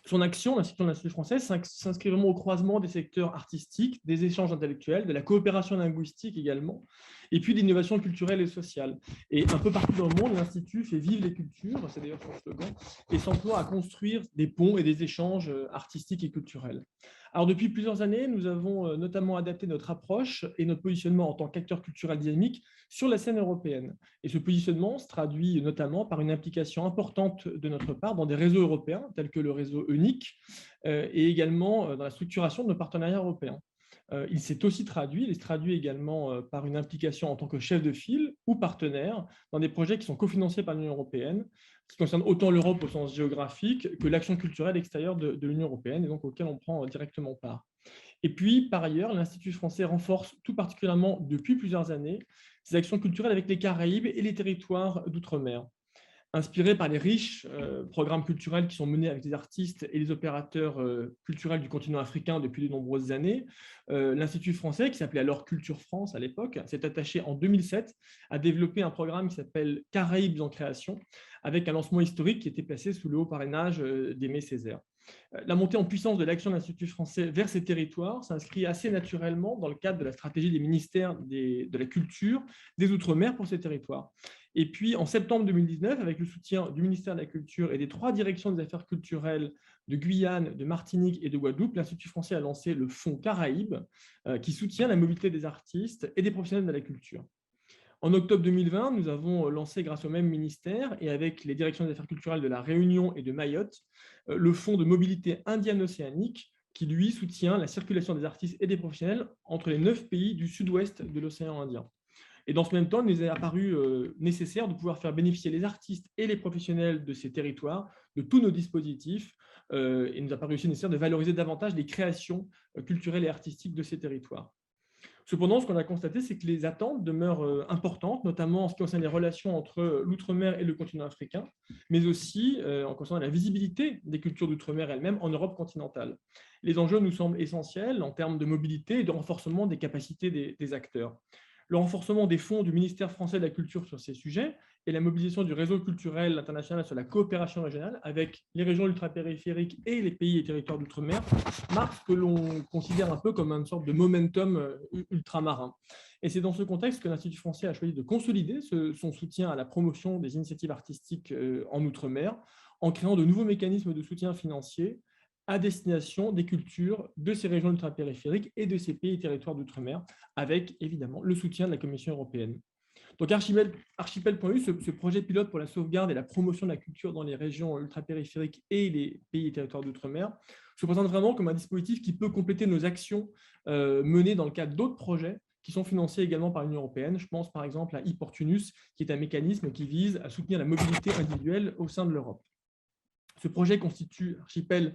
Son action, l'institution de l'Institut français, s'inscrit vraiment au croisement des secteurs artistiques, des échanges intellectuels, de la coopération linguistique également, et puis l'innovation culturelle et sociale. Et un peu partout dans le monde, l'Institut fait vivre les cultures, c'est d'ailleurs son slogan, et s'emploie à construire des ponts et des échanges artistiques et culturels. Alors, depuis plusieurs années, nous avons notamment adapté notre approche et notre positionnement en tant qu'acteur culturel dynamique sur la scène européenne. Et ce positionnement se traduit notamment par une implication importante de notre part dans des réseaux européens, tels que le réseau EUNIC, et également dans la structuration de nos partenariats européens. Il se traduit également par une implication en tant que chef de file ou partenaire dans des projets qui sont cofinancés par l'Union européenne, qui concernent autant l'Europe au sens géographique que l'action culturelle extérieure de l'Union européenne, et donc auquel on prend directement part. Et puis, par ailleurs, l'Institut français renforce tout particulièrement depuis plusieurs années ses actions culturelles avec les Caraïbes et les territoires d'outre-mer. Inspiré par les riches programmes culturels qui sont menés avec les artistes et les opérateurs culturels du continent africain depuis de nombreuses années, l'Institut français, qui s'appelait alors Culture France à l'époque, s'est attaché en 2007 à développer un programme qui s'appelle Caraïbes en création, avec un lancement historique qui était placé sous le haut parrainage d'Aimé Césaire. La montée en puissance de l'action de l'Institut français vers ces territoires s'inscrit assez naturellement dans le cadre de la stratégie des ministères de la Culture des Outre-mer pour ces territoires. Et puis, en septembre 2019, avec le soutien du ministère de la Culture et des 3 directions des affaires culturelles de Guyane, de Martinique et de Guadeloupe, l'Institut français a lancé le Fonds Caraïbes, qui soutient la mobilité des artistes et des professionnels de la culture. En octobre 2020, nous avons lancé, grâce au même ministère et avec les directions des affaires culturelles de la Réunion et de Mayotte, le Fonds de mobilité indienne-océanique, qui, lui, soutient la circulation des artistes et des professionnels entre les 9 pays du sud-ouest de l'océan Indien. Et dans ce même temps, il nous est apparu nécessaire de pouvoir faire bénéficier les artistes et les professionnels de ces territoires de tous nos dispositifs. Et il nous a paru aussi nécessaire de valoriser davantage les créations culturelles et artistiques de ces territoires. Cependant, ce qu'on a constaté, c'est que les attentes demeurent importantes, notamment en ce qui concerne les relations entre l'outre-mer et le continent africain, mais aussi en concernant la visibilité des cultures d'outre-mer elles-mêmes en Europe continentale. Les enjeux nous semblent essentiels en termes de mobilité et de renforcement des capacités des acteurs. Le renforcement des fonds du ministère français de la Culture sur ces sujets et la mobilisation du réseau culturel international sur la coopération régionale avec les régions ultrapériphériques et les pays et territoires d'outre-mer marque ce que l'on considère un peu comme une sorte de momentum ultramarin. Et c'est dans ce contexte que l'Institut français a choisi de consolider son soutien à la promotion des initiatives artistiques en outre-mer en créant de nouveaux mécanismes de soutien financier à destination des cultures de ces régions ultrapériphériques et de ces pays et territoires d'outre-mer, avec évidemment le soutien de la Commission européenne. Donc Archipel.eu, ce projet pilote pour la sauvegarde et la promotion de la culture dans les régions ultrapériphériques et les pays et territoires d'outre-mer, se présente vraiment comme un dispositif qui peut compléter nos actions menées dans le cadre d'autres projets qui sont financés également par l'Union européenne. Je pense par exemple à e-Portunus, qui est un mécanisme qui vise à soutenir la mobilité individuelle au sein de l'Europe. Ce projet constitue, Archipel,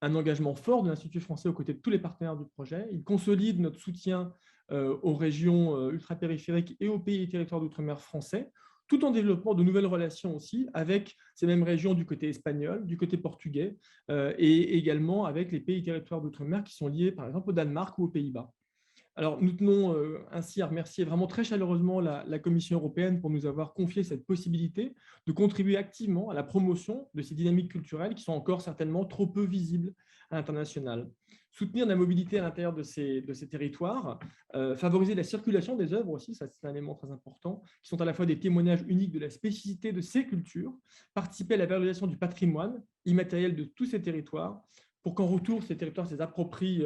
un engagement fort de l'Institut français aux côtés de tous les partenaires du projet. Il consolide notre soutien aux régions ultrapériphériques et aux pays et territoires d'outre-mer français, tout en développant de nouvelles relations aussi avec ces mêmes régions du côté espagnol, du côté portugais, et également avec les pays et territoires d'outre-mer qui sont liés par exemple au Danemark ou aux Pays-Bas. Alors, nous tenons ainsi à remercier vraiment très chaleureusement la Commission européenne pour nous avoir confié cette possibilité de contribuer activement à la promotion de ces dynamiques culturelles qui sont encore certainement trop peu visibles à l'international. Soutenir la mobilité à l'intérieur de ces territoires, favoriser la circulation des œuvres aussi, ça c'est un élément très important, qui sont à la fois des témoignages uniques de la spécificité de ces cultures, participer à la valorisation du patrimoine immatériel de tous ces territoires, pour qu'en retour, ces territoires se les approprient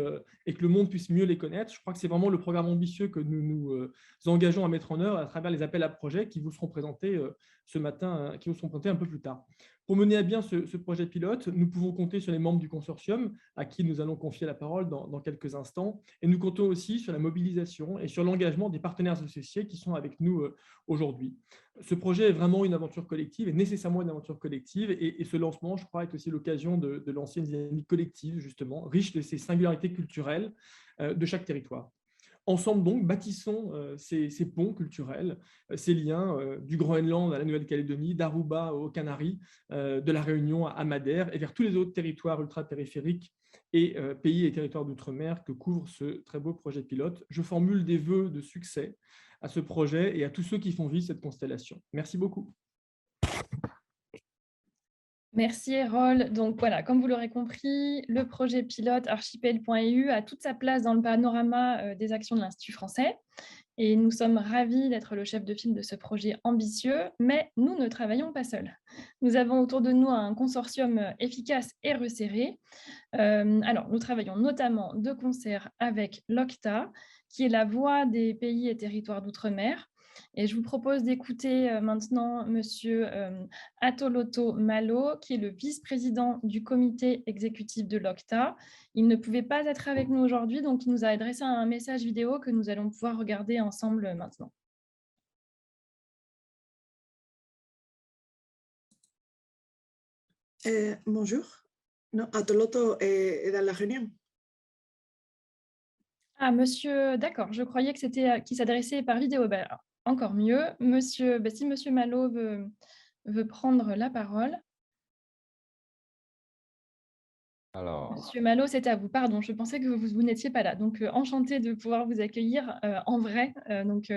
et que le monde puisse mieux les connaître. Je crois que c'est vraiment le programme ambitieux que nous nous engageons à mettre en œuvre à travers les appels à projets qui vous seront présentés ce matin, qui vous seront présentés un peu plus tard. Pour mener à bien ce projet pilote, nous pouvons compter sur les membres du consortium à qui nous allons confier la parole dans quelques instants. Et nous comptons aussi sur la mobilisation et sur l'engagement des partenaires associés qui sont avec nous aujourd'hui. Ce projet est vraiment une aventure collective et nécessairement une aventure collective. Et ce lancement, je crois, est aussi l'occasion de lancer une dynamique collective, justement, riche de ces singularités culturelles de chaque territoire. Ensemble, donc, bâtissons ces ponts culturels, ces liens du Groenland à la Nouvelle-Calédonie, d'Aruba aux Canaries, de la Réunion à Madère et vers tous les autres territoires ultra-périphériques et pays et territoires d'outre-mer que couvre ce très beau projet pilote. Je formule des vœux de succès à ce projet et à tous ceux qui font vivre cette constellation. Merci beaucoup. Merci Erol. Donc voilà, comme vous l'aurez compris, le projet pilote archipel.eu a toute sa place dans le panorama des actions de l'Institut français. Et nous sommes ravis d'être le chef de file de ce projet ambitieux, mais nous ne travaillons pas seuls. Nous avons autour de nous un consortium efficace et resserré. Alors, nous travaillons notamment de concert avec l'OCTA, qui est la voix des pays et territoires d'outre-mer. Et je vous propose d'écouter maintenant Monsieur Atoloto Malo, qui est le vice-président du comité exécutif de l'OCTA. Il ne pouvait pas être avec nous aujourd'hui, donc il nous a adressé un message vidéo que nous allons pouvoir regarder ensemble maintenant. Bonjour. Non, Atoloto est dans la réunion. Ah, monsieur, d'accord, je croyais que c'était qu'il s'adressait par vidéo. Ben, encore mieux. Monsieur, si monsieur Malo veut prendre la parole. Alors, Monsieur Malo, c'est à vous. Pardon, je pensais que vous n'étiez pas là. Donc, enchantée de pouvoir vous accueillir en vrai. Donc,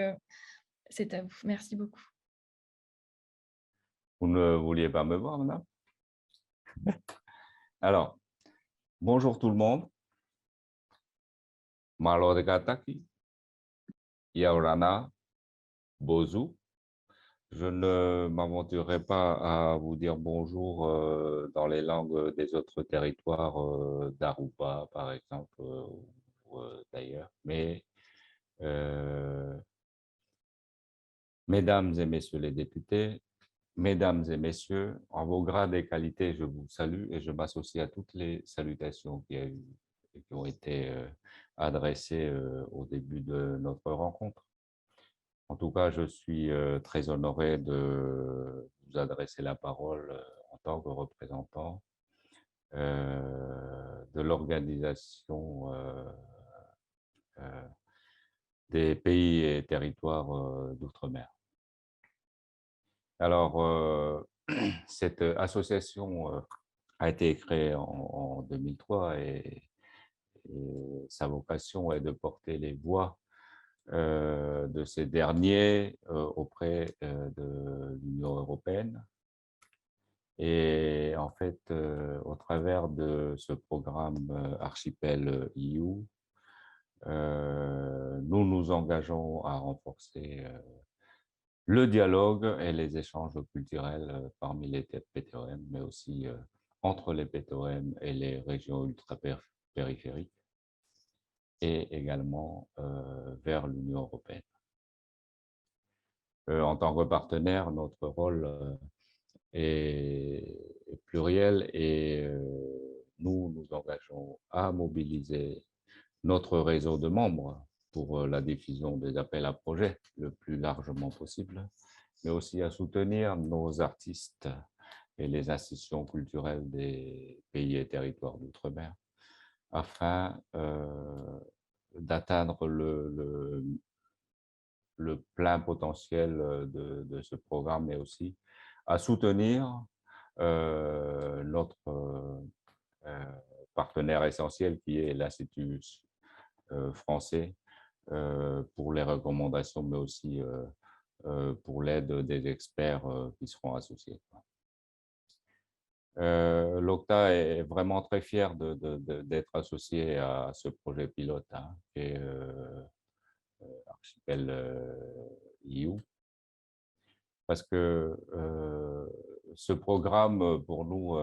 c'est à vous. Merci beaucoup. vous ne vouliez pas me voir, madame? Alors, bonjour tout le monde. Malo de Kataki, Yaurana, Bozu. Je ne m'aventurerai pas à vous dire bonjour dans les langues des autres territoires d'Aruba, par exemple, ou d'ailleurs. Mais, mesdames et messieurs les députés, mesdames et messieurs, en vos grades et qualités, je vous salue et je m'associe à toutes les salutations qui ont été adressées au début de notre rencontre. En tout cas, je suis très honoré de vous adresser la parole en tant que représentant de l'organisation des pays et territoires d'outre-mer. Alors, cette association a été créée en 2003 et sa vocation est de porter les voix de ces derniers auprès de l'Union européenne. Et en fait, au travers de ce programme Archipel EU, nous nous engageons à renforcer le dialogue et les échanges culturels parmi les PTOM, mais aussi entre les PTOM et les régions ultra-périphériques, et également vers l'Union européenne. En tant que partenaire, notre rôle est pluriel et nous nous engageons à mobiliser notre réseau de membres pour la diffusion des appels à projets le plus largement possible, mais aussi à soutenir nos artistes et les institutions culturelles des pays et territoires d'outre-mer afin d'atteindre le plein potentiel de ce programme, mais aussi à soutenir notre partenaire essentiel qui est l'Institut français pour les recommandations, mais aussi pour l'aide des experts qui seront associés. L'OCTA est vraiment très fier d'être associé à ce projet pilote qui est Archipel EU, parce que ce programme, pour nous,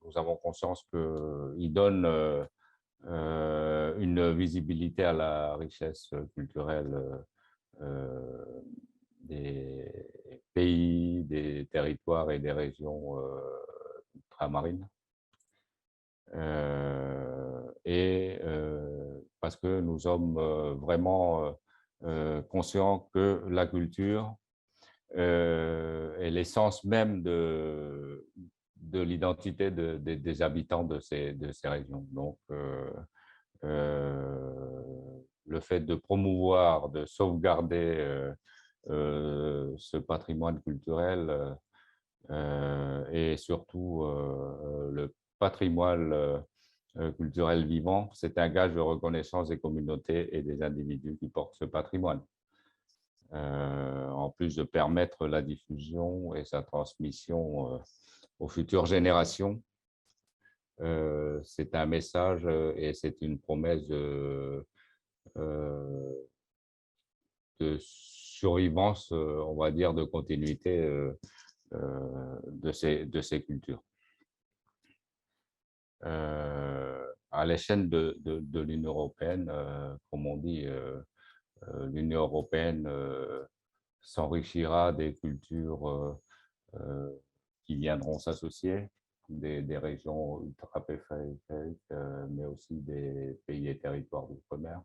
nous avons conscience qu'il donne une visibilité à la richesse culturelle des pays, des territoires et des régions ultramarines. Et parce que nous sommes vraiment conscients que la culture est l'essence même de l'identité des habitants de ces régions. Donc, le fait de promouvoir, de sauvegarder ce patrimoine culturel et surtout le patrimoine culturel vivant, c'est un gage de reconnaissance des communautés et des individus qui portent ce patrimoine. en plus de permettre la diffusion et sa transmission aux futures générations. C'est un message et c'est une promesse de survivance, on va dire, de continuité de ces cultures. À l'échelle de l'Union européenne, comme on dit, l'Union européenne s'enrichira des cultures qui viendront s'associer, des régions ultra-périphériques, mais aussi des pays et territoires d'outre-mer.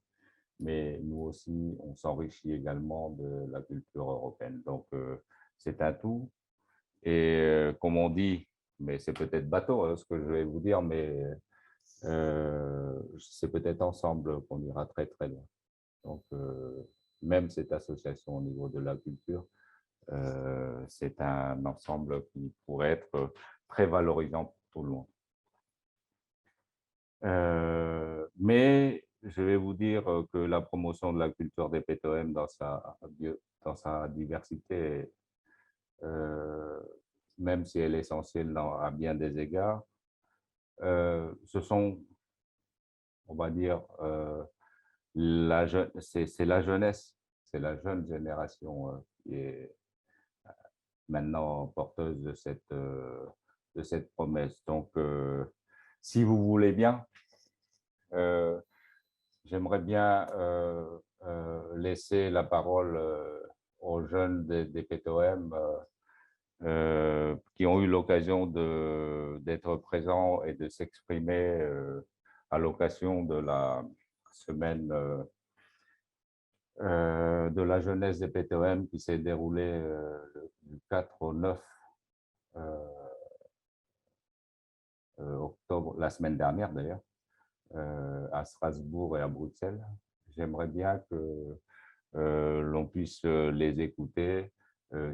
Mais nous aussi, on s'enrichit également de la culture européenne. Donc, c'est un tout. Et comme on dit, mais c'est peut-être bateau ce que je vais vous dire, mais c'est peut-être ensemble qu'on ira très, très loin. Donc, même cette association au niveau de la culture, c'est un ensemble qui pourrait être très valorisant pour tout le monde. Mais je vais vous dire que la promotion de la culture des PTOM dans sa diversité, même si elle est essentielle à bien des égards, ce sont, on va dire, c'est la jeunesse, c'est la jeune génération qui est maintenant porteuse de cette promesse. Donc, si vous voulez bien, j'aimerais bien laisser la parole aux jeunes des PTOM qui ont eu l'occasion d'être présents et de s'exprimer à l'occasion de la semaine de la jeunesse des PTOM qui s'est déroulée du 4 au 9 octobre, la semaine dernière d'ailleurs, à Strasbourg et à Bruxelles. J'aimerais bien que l'on puisse les écouter,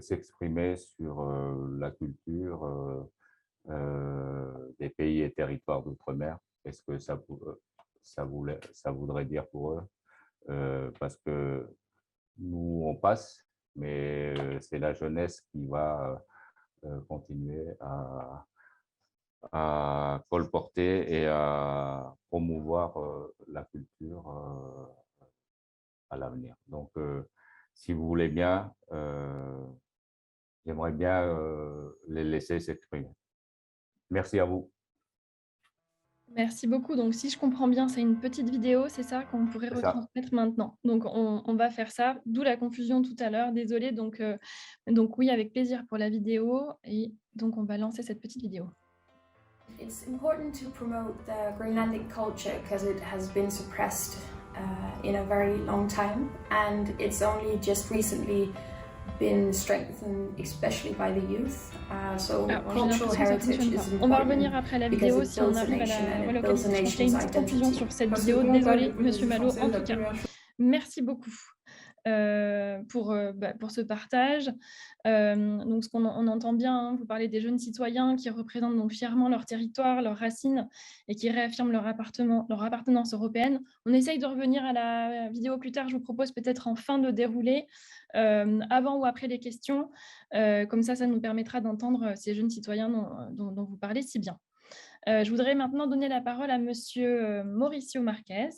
s'exprimer sur la culture des pays et territoires d'outre-mer. Qu'est-ce que ça voudrait dire pour eux, parce que nous, on passe, mais c'est la jeunesse qui va continuer à colporter et à promouvoir la culture à l'avenir. Donc, si vous voulez bien, j'aimerais bien les laisser s'exprimer. Merci à vous. Merci beaucoup. Donc, si je comprends bien, c'est une petite vidéo, c'est ça qu'on pourrait retransmettre maintenant. Donc, on va faire ça, d'où la confusion tout à l'heure. Désolée. Donc, oui, avec plaisir pour la vidéo. Et donc, on va lancer cette petite vidéo. It's important to promote the Greenlandic culture because it has been suppressed in a very long time, and it's only just recently been strengthened, especially by the youth. So cultural heritage is important. On va revenir après la vidéo si on arrive à la localisation. Il y a une petite confusion sur cette vidéo. Désolé, Monsieur Malo. En tout cas, merci beaucoup pour ce partage. Donc, on entend bien, vous parlez des jeunes citoyens qui représentent donc fièrement leur territoire, leurs racines et qui réaffirment leur appartenance européenne. On essaye de revenir à la vidéo plus tard. Je vous propose peut-être en fin de déroulé, avant ou après les questions. Comme ça nous permettra d'entendre ces jeunes citoyens dont vous parlez si bien. Je voudrais maintenant donner la parole à Monsieur Mauricio Marquez,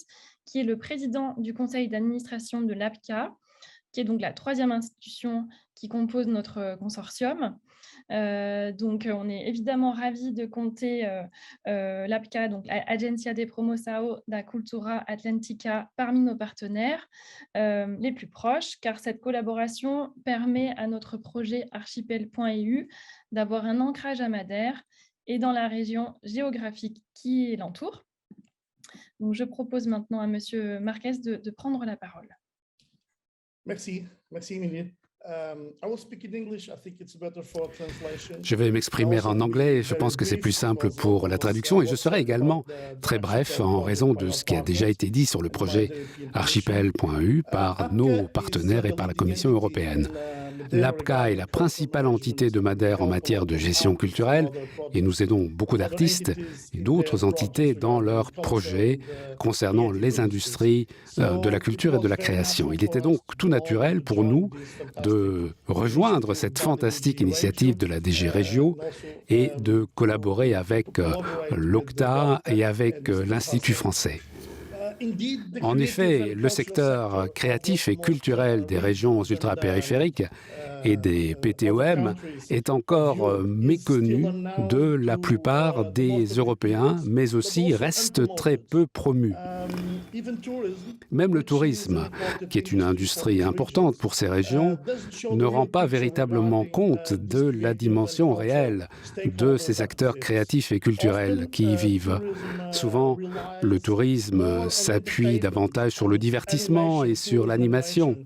qui est le président du conseil d'administration de l'APCA, qui est donc la 3e institution qui compose notre consortium. Donc, on est évidemment ravis de compter l'APCA, donc Agência de Promoção da Cultura Atlântica, parmi nos partenaires les plus proches, car cette collaboration permet à notre projet archipel.eu d'avoir un ancrage à Madère et dans la région géographique qui l'entoure. Donc, je propose maintenant à Monsieur Marquez de prendre la parole. Merci, Émilie. Je vais m'exprimer en anglais. Je pense que c'est plus simple pour la traduction et je serai également très bref en raison de ce qui a déjà été dit sur le projet archipel.eu par nos partenaires et par la Commission européenne. L'APCA est la principale entité de Madère en matière de gestion culturelle et nous aidons beaucoup d'artistes et d'autres entités dans leurs projets concernant les industries de la culture et de la création. Il était donc tout naturel pour nous de rejoindre cette fantastique initiative de la DG Regio et de collaborer avec l'OCTA et avec l'Institut français. En effet, le secteur créatif et culturel des régions ultrapériphériques et des PTOM est encore méconnu de la plupart des Européens, mais aussi reste très peu promu. Même le tourisme, qui est une industrie importante pour ces régions, ne rend pas véritablement compte de la dimension réelle de ces acteurs créatifs et culturels qui y vivent. Souvent, le tourisme s'appuie davantage sur le divertissement et sur l'animation.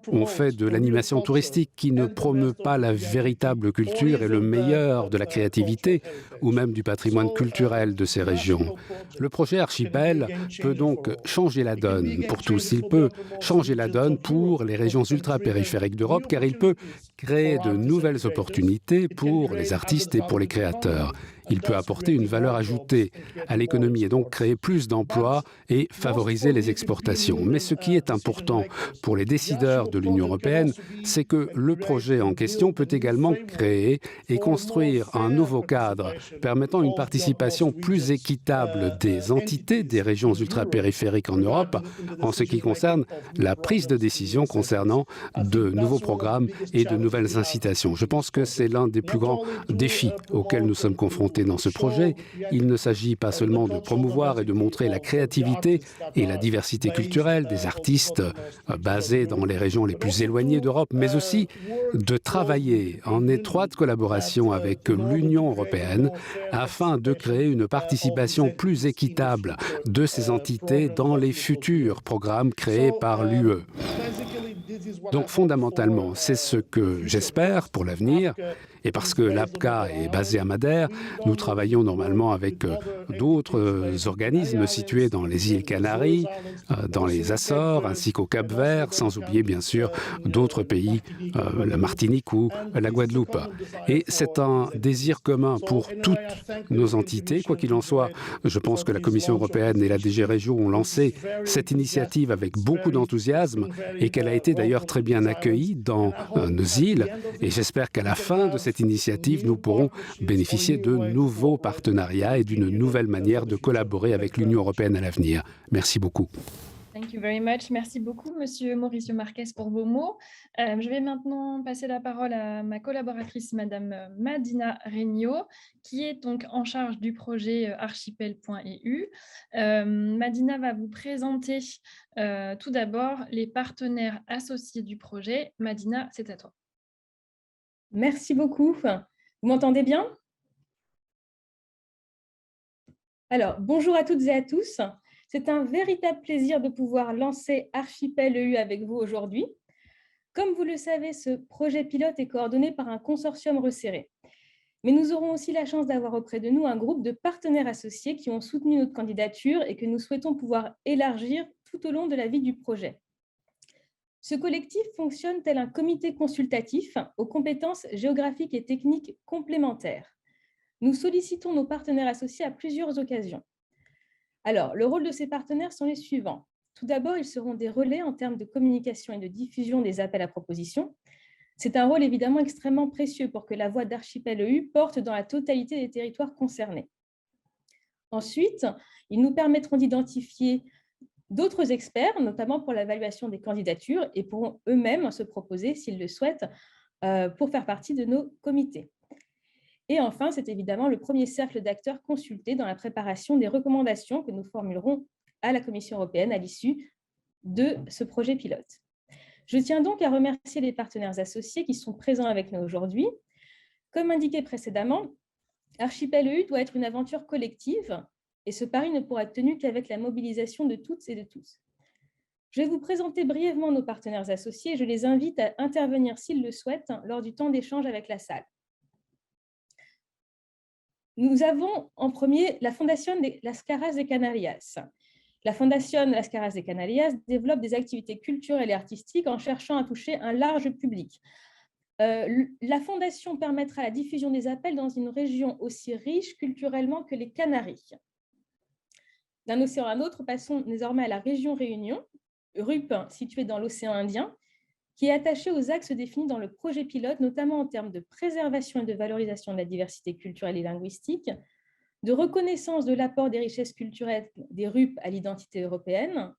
On fait de l'animation touristique qui ne promeut pas la véritable culture et le meilleur de la créativité ou même du patrimoine culturel de ces régions. Le projet Archipel peut donc changer la donne pour tous. Il peut changer la donne pour les régions ultrapériphériques d'Europe car il peut créer de nouvelles opportunités pour les artistes et pour les créateurs. Il peut apporter une valeur ajoutée à l'économie et donc créer plus d'emplois et favoriser les exportations. Mais ce qui est important pour les décideurs de l'Union européenne, c'est que le projet en question peut également créer et construire un nouveau cadre permettant une participation plus équitable des entités des régions ultrapériphériques en Europe en ce qui concerne la prise de décision concernant de nouveaux programmes et de nouvelles incitations. Je pense que c'est l'un des plus grands défis auxquels nous sommes confrontés dans ce projet. Il ne s'agit pas seulement de promouvoir et de montrer la créativité et la diversité culturelle des artistes basés dans les régions les plus éloignées d'Europe, mais aussi de travailler en étroite collaboration avec l'Union européenne afin de créer une participation plus équitable de ces entités dans les futurs programmes créés par l'UE. Donc fondamentalement, c'est ce que j'espère pour l'avenir. Et parce que l'APCA est basée à Madère, nous travaillons normalement avec d'autres organismes situés dans les îles Canaries, dans les Açores, ainsi qu'au Cap-Vert, sans oublier bien sûr d'autres pays, la Martinique ou la Guadeloupe. Et c'est un désir commun pour toutes nos entités. Quoi qu'il en soit, je pense que la Commission européenne et la DG Regio ont lancé cette initiative avec beaucoup d'enthousiasme et qu'elle a été d'ailleurs très bien accueillie dans nos îles. Et j'espère qu'à la fin de cette initiative, nous pourrons bénéficier de nouveaux partenariats et d'une nouvelle manière de collaborer avec l'Union européenne à l'avenir. Merci beaucoup. Thank you very much. Merci beaucoup, Monsieur Mauricio Marquez, pour vos mots. Je vais maintenant passer la parole à ma collaboratrice, Madame Madina Regno, qui est donc en charge du projet archipel.eu. Madina va vous présenter tout d'abord les partenaires associés du projet. Madina, c'est à toi. Merci beaucoup. Vous m'entendez bien? Alors, bonjour à toutes et à tous. C'est un véritable plaisir de pouvoir lancer Archipel.eu avec vous aujourd'hui. Comme vous le savez, ce projet pilote est coordonné par un consortium resserré. Mais nous aurons aussi la chance d'avoir auprès de nous un groupe de partenaires associés qui ont soutenu notre candidature et que nous souhaitons pouvoir élargir tout au long de la vie du projet. Ce collectif fonctionne tel un comité consultatif aux compétences géographiques et techniques complémentaires. Nous sollicitons nos partenaires associés à plusieurs occasions. Alors, le rôle de ces partenaires sont les suivants. Tout d'abord, ils seront des relais en termes de communication et de diffusion des appels à propositions. C'est un rôle évidemment extrêmement précieux pour que la voix d'Archipel.eu porte dans la totalité des territoires concernés. Ensuite, ils nous permettront d'identifier d'autres experts, notamment pour l'évaluation des candidatures, et pourront eux-mêmes se proposer, s'ils le souhaitent, pour faire partie de nos comités. Et enfin, c'est évidemment le premier cercle d'acteurs consultés dans la préparation des recommandations que nous formulerons à la Commission européenne à l'issue de ce projet pilote. Je tiens donc à remercier les partenaires associés qui sont présents avec nous aujourd'hui. Comme indiqué précédemment, Archipel.eu doit être une aventure collective et ce pari ne pourra être tenu qu'avec la mobilisation de toutes et de tous. Je vais vous présenter brièvement nos partenaires associés et je les invite à intervenir s'ils le souhaitent lors du temps d'échange avec la salle. Nous avons en premier la Fondation de las Caras de Canarias, La Fundación Las Caras de Canarias développe des activités culturelles et artistiques en cherchant à toucher un large public. La Fondation permettra la diffusion des appels dans une région aussi riche culturellement que les Canaries. D'un océan à l'autre, passons désormais à la région Réunion, RUP située dans l'océan Indien, qui est attachée aux axes définis dans le projet pilote, notamment en termes de préservation et de valorisation de la diversité culturelle et linguistique, de reconnaissance de l'apport des richesses culturelles des RUP à l'identité européenne,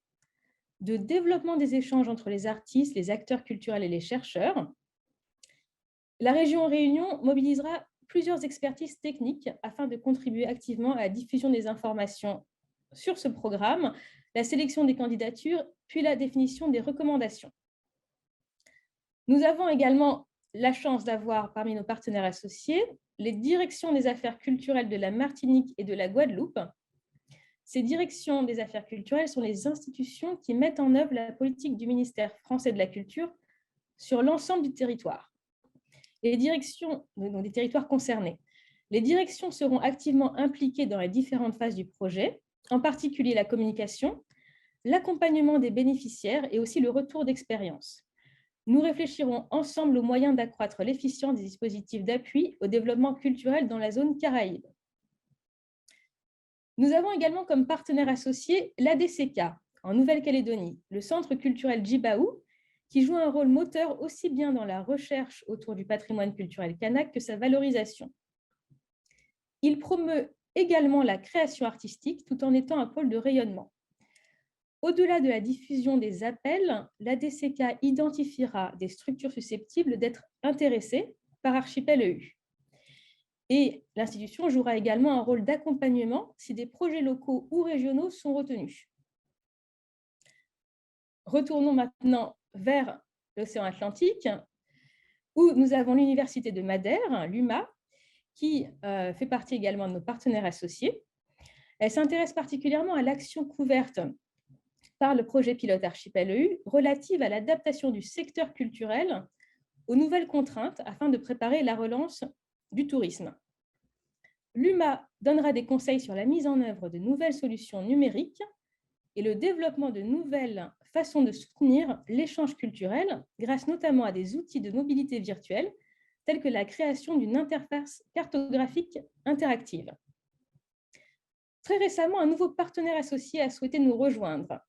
de développement des échanges entre les artistes, les acteurs culturels et les chercheurs. La région Réunion mobilisera plusieurs expertises techniques afin de contribuer activement à la diffusion des informations sur ce programme, la sélection des candidatures, puis la définition des recommandations. Nous avons également la chance d'avoir parmi nos partenaires associés les directions des affaires culturelles de la Martinique et de la Guadeloupe. Ces directions des affaires culturelles sont les institutions qui mettent en œuvre la politique du ministère français de la Culture sur l'ensemble du territoire. Les directions des territoires concernés. Les directions seront activement impliquées dans les différentes phases du projet, en particulier la communication, l'accompagnement des bénéficiaires et aussi le retour d'expérience. Nous réfléchirons ensemble aux moyens d'accroître l'efficience des dispositifs d'appui au développement culturel dans la zone Caraïbe. Nous avons également comme partenaire associé l'ADCK en Nouvelle-Calédonie, le Centre culturel Djibaou, qui joue un rôle moteur aussi bien dans la recherche autour du patrimoine culturel kanak que sa valorisation. Il promeut également la création artistique tout en étant un pôle de rayonnement. Au-delà de la diffusion des appels, l'ADCK identifiera des structures susceptibles d'être intéressées par Archipel EU. Et l'institution jouera également un rôle d'accompagnement si des projets locaux ou régionaux sont retenus. Retournons maintenant vers l'océan Atlantique, où nous avons l'Université de Madère, l'UMA, qui fait partie également de nos partenaires associés. Elle s'intéresse particulièrement à l'action couverte par le projet pilote Archipel EU relative à l'adaptation du secteur culturel aux nouvelles contraintes afin de préparer la relance du tourisme. L'UMA donnera des conseils sur la mise en œuvre de nouvelles solutions numériques et le développement de nouvelles façons de soutenir l'échange culturel grâce notamment à des outils de mobilité virtuelle tels que la création d'une interface cartographique interactive. Très récemment, un nouveau partenaire associé a souhaité nous rejoindre.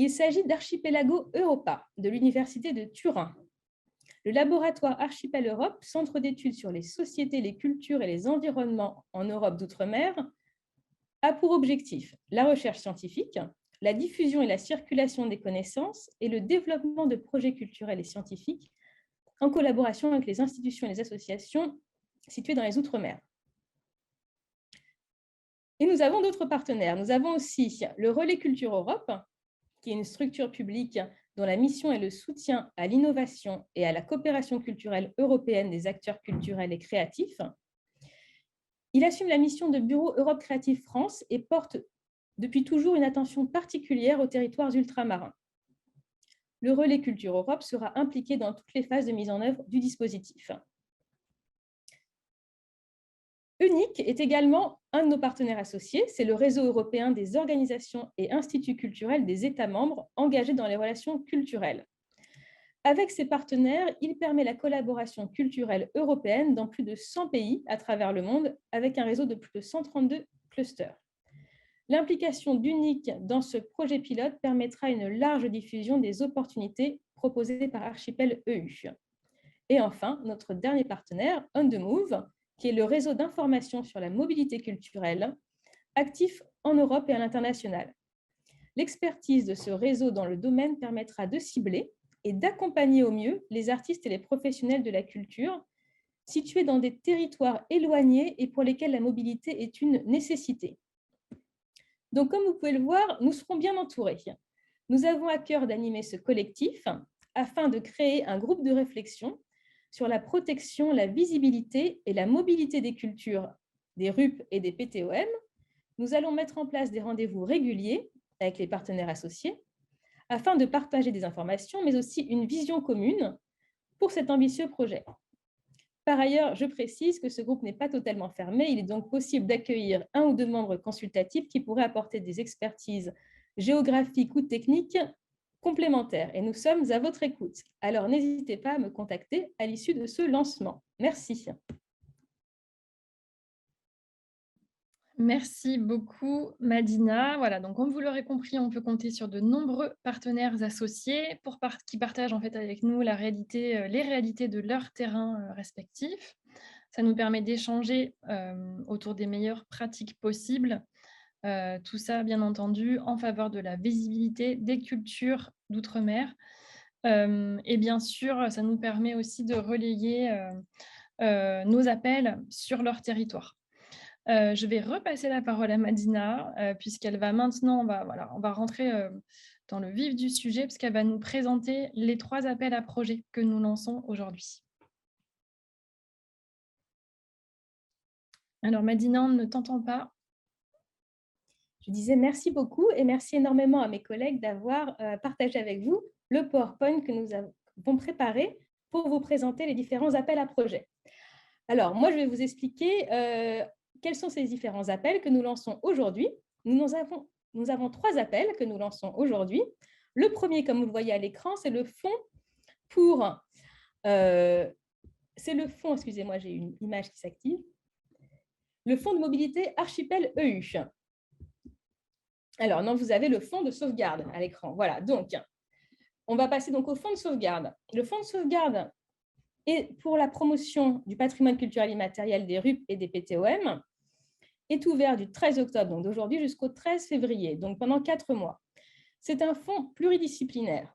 Il s'agit d'Archipelago Europa, de l'Université de Turin. Le laboratoire Archipel Europe, centre d'études sur les sociétés, les cultures et les environnements en Europe d'outre-mer, a pour objectif la recherche scientifique, la diffusion et la circulation des connaissances et le développement de projets culturels et scientifiques en collaboration avec les institutions et les associations situées dans les Outre-mer. Et nous avons d'autres partenaires. Nous avons aussi le Relais Culture Europe, qui est une structure publique dont la mission est le soutien à l'innovation et à la coopération culturelle européenne des acteurs culturels et créatifs. Il assume la mission de Bureau Europe Créative France et porte depuis toujours une attention particulière aux territoires ultramarins. Le Relais Culture Europe sera impliqué dans toutes les phases de mise en œuvre du dispositif. UNIC est également un de nos partenaires associés, c'est le réseau européen des organisations et instituts culturels des États membres engagés dans les relations culturelles. Avec ses partenaires, il permet la collaboration culturelle européenne dans plus de 100 pays à travers le monde, avec un réseau de plus de 132 clusters. L'implication d'UNIC dans ce projet pilote permettra une large diffusion des opportunités proposées par Archipel EU. Et enfin, notre dernier partenaire, On the Move, qui est le réseau d'information sur la mobilité culturelle, actif en Europe et à l'international. L'expertise de ce réseau dans le domaine permettra de cibler et d'accompagner au mieux les artistes et les professionnels de la culture situés dans des territoires éloignés et pour lesquels la mobilité est une nécessité. Donc, comme vous pouvez le voir, nous serons bien entourés. Nous avons à cœur d'animer ce collectif afin de créer un groupe de réflexion sur la protection, la visibilité et la mobilité des cultures, des RUP et des PTOM. Nous allons mettre en place des rendez-vous réguliers avec les partenaires associés afin de partager des informations, mais aussi une vision commune pour cet ambitieux projet. Par ailleurs, je précise que ce groupe n'est pas totalement fermé. Il est donc possible d'accueillir 1 ou 2 membres consultatifs qui pourraient apporter des expertises géographiques ou techniques complémentaires. Et nous sommes à votre écoute. Alors, n'hésitez pas à me contacter à l'issue de ce lancement. Merci. Merci beaucoup, Madina. Voilà, donc comme vous l'aurez compris, on peut compter sur de nombreux partenaires associés qui partagent en fait avec nous les réalités de leurs terrains respectifs. Ça nous permet d'échanger autour des meilleures pratiques possibles. Tout ça, bien entendu, en faveur de la visibilité des cultures d'outre-mer. Et bien sûr, ça nous permet aussi de relayer nos appels sur leur territoire. Je vais repasser la parole à Madina, puisqu'elle va maintenant, on va rentrer dans le vif du sujet, puisqu'elle va nous présenter les 3 appels à projets que nous lançons aujourd'hui. Alors Madina, on ne t'entend pas. Je disais merci beaucoup et merci énormément à mes collègues d'avoir partagé avec vous le PowerPoint que nous avons préparé pour vous présenter les différents appels à projets. Alors, moi, je vais vous expliquer quels sont ces différents appels que nous lançons aujourd'hui. Nous avons 3 appels que nous lançons aujourd'hui. Le premier, comme vous le voyez à l'écran, c'est le fonds pour... excusez-moi, j'ai une image qui s'active. Le fonds de mobilité Archipel EU. Alors, non, vous avez le fonds de sauvegarde à l'écran. Voilà, donc, on va passer donc au fonds de sauvegarde. Le fonds de sauvegarde est pour la promotion du patrimoine culturel immatériel des RUP et des PTOM, est ouvert du 13 octobre, donc d'aujourd'hui, jusqu'au 13 février, donc pendant 4 mois. C'est un fonds pluridisciplinaire.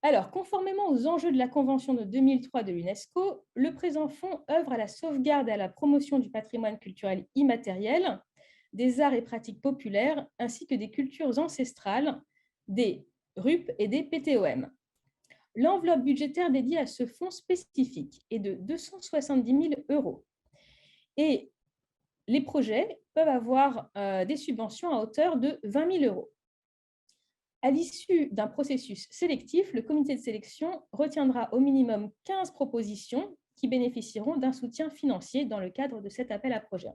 Alors, conformément aux enjeux de la Convention de 2003 de l'UNESCO, le présent fonds œuvre à la sauvegarde et à la promotion du patrimoine culturel immatériel, des arts et pratiques populaires, ainsi que des cultures ancestrales, des RUP et des PTOM. L'enveloppe budgétaire dédiée à ce fonds spécifique est de 270 000 €. Et les projets peuvent avoir des subventions à hauteur de 20 000 €. À l'issue d'un processus sélectif, le comité de sélection retiendra au minimum 15 propositions qui bénéficieront d'un soutien financier dans le cadre de cet appel à projet.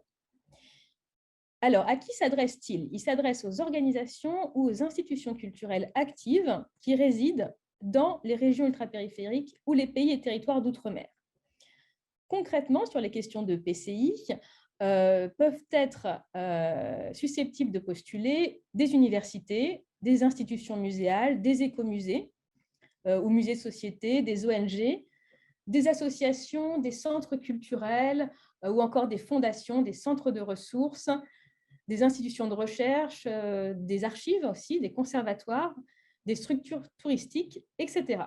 Alors, à qui s'adresse-t-il? Il s'adresse aux organisations ou aux institutions culturelles actives qui résident dans les régions ultrapériphériques ou les pays et territoires d'outre-mer. Concrètement, sur les questions de PCI, peuvent être susceptibles de postuler des universités, des institutions muséales, des écomusées ou musées de société, des ONG, des associations, des centres culturels ou encore des fondations, des centres de ressources, des institutions de recherche, des archives aussi, des conservatoires, des structures touristiques, etc.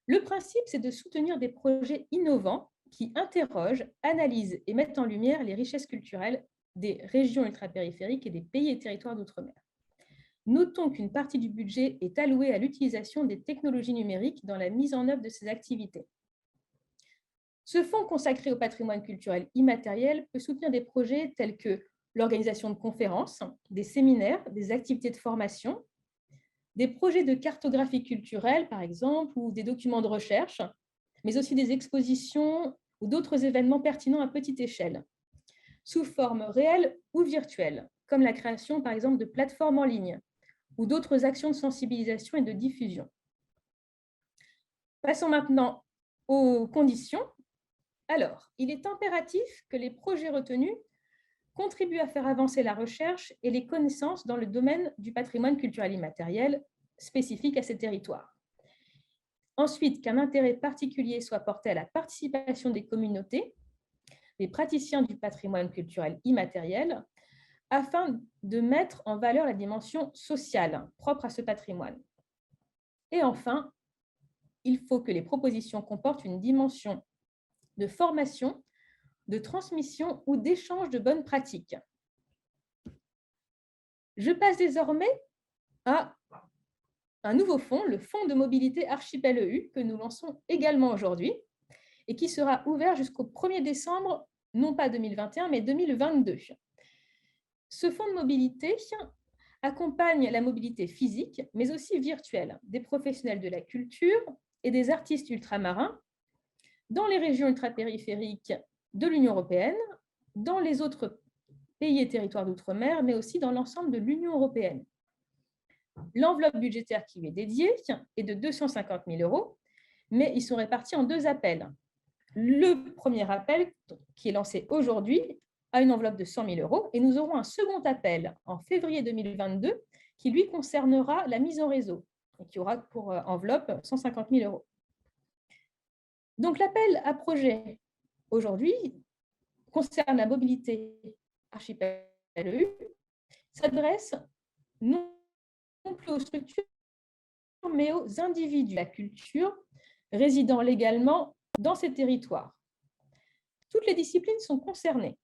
Le principe, c'est de soutenir des projets innovants qui interrogent, analysent et mettent en lumière les richesses culturelles des régions ultrapériphériques et des pays et territoires d'outre-mer. Notons qu'une partie du budget est allouée à l'utilisation des technologies numériques dans la mise en œuvre de ces activités. Ce fonds consacré au patrimoine culturel immatériel peut soutenir des projets tels que l'organisation de conférences, des séminaires, des activités de formation, des projets de cartographie culturelle, par exemple, ou des documents de recherche, mais aussi des expositions ou d'autres événements pertinents à petite échelle, sous forme réelle ou virtuelle, comme la création, par exemple, de plateformes en ligne ou d'autres actions de sensibilisation et de diffusion. Passons maintenant aux conditions. Alors, il est impératif que les projets retenus contribuent à faire avancer la recherche et les connaissances dans le domaine du patrimoine culturel immatériel spécifique à ces territoires. Ensuite, qu'un intérêt particulier soit porté à la participation des communautés, des praticiens du patrimoine culturel immatériel, afin de mettre en valeur la dimension sociale propre à ce patrimoine. Et enfin, il faut que les propositions comportent une dimension de formation, de transmission ou d'échange de bonnes pratiques. Je passe désormais à un nouveau fonds, le fonds de mobilité Archipel EU, que nous lançons également aujourd'hui et qui sera ouvert jusqu'au 1er décembre, non pas 2021, mais 2022. Ce fonds de mobilité accompagne la mobilité physique, mais aussi virtuelle, des professionnels de la culture et des artistes ultramarins dans les régions ultrapériphériques de l'Union européenne, dans les autres pays et territoires d'outre-mer, mais aussi dans l'ensemble de l'Union européenne. L'enveloppe budgétaire qui lui est dédiée est de 250 000 €, mais ils sont répartis en 2 appels. Le premier appel, qui est lancé aujourd'hui, a une enveloppe de 100 000 € et nous aurons un second appel en février 2022 qui, lui, concernera la mise en réseau et qui aura pour enveloppe 150 000 €. Donc, l'appel à projet aujourd'hui concerne la mobilité Archipel EU, s'adresse non plus aux structures, mais aux individus de la culture résidant légalement dans ces territoires. Toutes les disciplines sont concernées,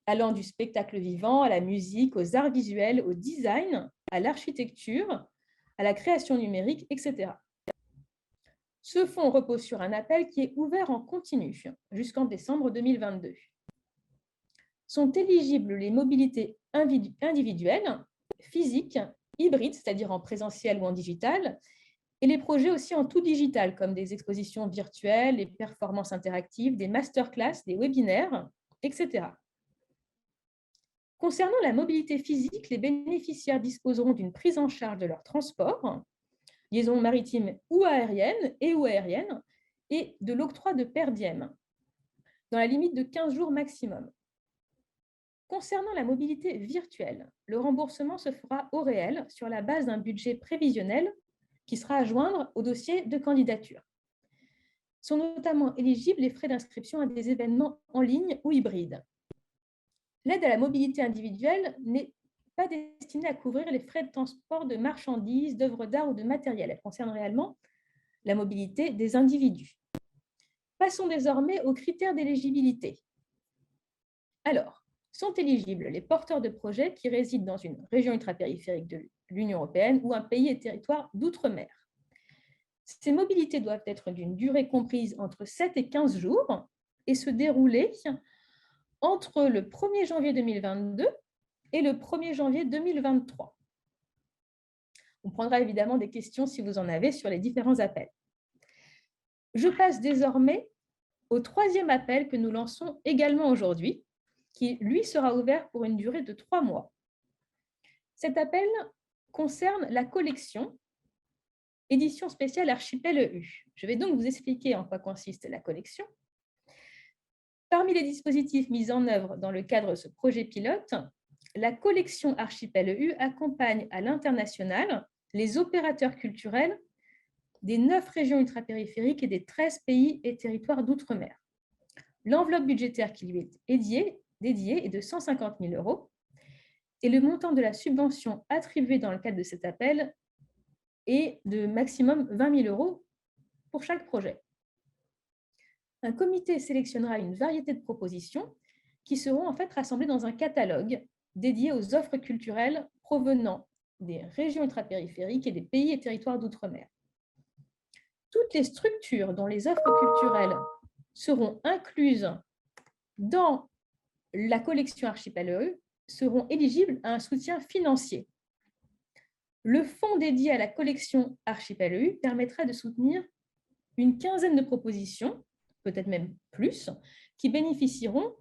allant du spectacle vivant à la musique, aux arts visuels, au design, à l'architecture, à la création numérique, etc. Ce fonds repose sur un appel qui est ouvert en continu jusqu'en décembre 2022. Sont éligibles les mobilités individuelles, physiques, hybrides, c'est-à-dire en présentiel ou en digital, et les projets aussi en tout digital, comme des expositions virtuelles, des performances interactives, des masterclass, des webinaires, etc. Concernant la mobilité physique, les bénéficiaires disposeront d'une prise en charge de leur transport, liaison maritime ou aérienne, et de l'octroi de per diem, dans la limite de 15 jours maximum. Concernant la mobilité virtuelle, le remboursement se fera au réel sur la base d'un budget prévisionnel qui sera à joindre au dossier de candidature. Sont notamment éligibles les frais d'inscription à des événements en ligne ou hybrides. L'aide à la mobilité individuelle n'est pas destinée à couvrir les frais de transport de marchandises, d'œuvres d'art ou de matériel. Elle concerne réellement la mobilité des individus. Passons désormais aux critères d'éligibilité. Alors, sont éligibles les porteurs de projets qui résident dans une région ultrapériphérique de l'Union européenne ou un pays et territoire d'outre-mer. Ces mobilités doivent être d'une durée comprise entre 7 et 15 jours et se dérouler entre le 1er janvier 2022 et le 1er janvier 2023. On prendra évidemment des questions si vous en avez sur les différents appels. Je passe désormais au 3e appel que nous lançons également aujourd'hui, qui, lui, sera ouvert pour une durée de 3 mois. Cet appel concerne la collection édition spéciale Archipel EU. Je vais donc vous expliquer en quoi consiste la collection. Parmi les dispositifs mis en œuvre dans le cadre de ce projet pilote, la collection Archipel EU accompagne à l'international les opérateurs culturels des 9 régions ultrapériphériques et des 13 pays et territoires d'outre-mer. L'enveloppe budgétaire qui lui est dédiée est de 150 000 € et le montant de la subvention attribuée dans le cadre de cet appel est de maximum 20 000 € pour chaque projet. Un comité sélectionnera une variété de propositions qui seront en fait rassemblées dans un catalogue dédié aux offres culturelles provenant des régions ultrapériphériques et des pays et territoires d'outre-mer. Toutes les structures dont les offres culturelles seront incluses dans la collection Archipel EU seront éligibles à un soutien financier. Le fonds dédié à la collection Archipel EU permettra de soutenir une quinzaine de propositions, peut-être même plus, qui bénéficieront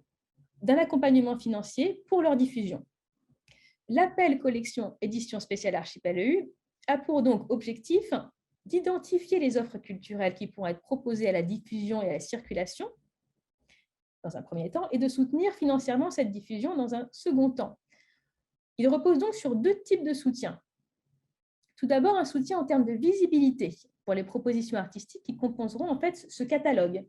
d'un accompagnement financier pour leur diffusion. L'appel collection édition spéciale Archipel EU a pour donc objectif d'identifier les offres culturelles qui pourront être proposées à la diffusion et à la circulation dans un premier temps, et de soutenir financièrement cette diffusion dans un second temps. Il repose donc sur 2 types de soutien. Tout d'abord, un soutien en termes de visibilité pour les propositions artistiques qui composeront en fait ce catalogue.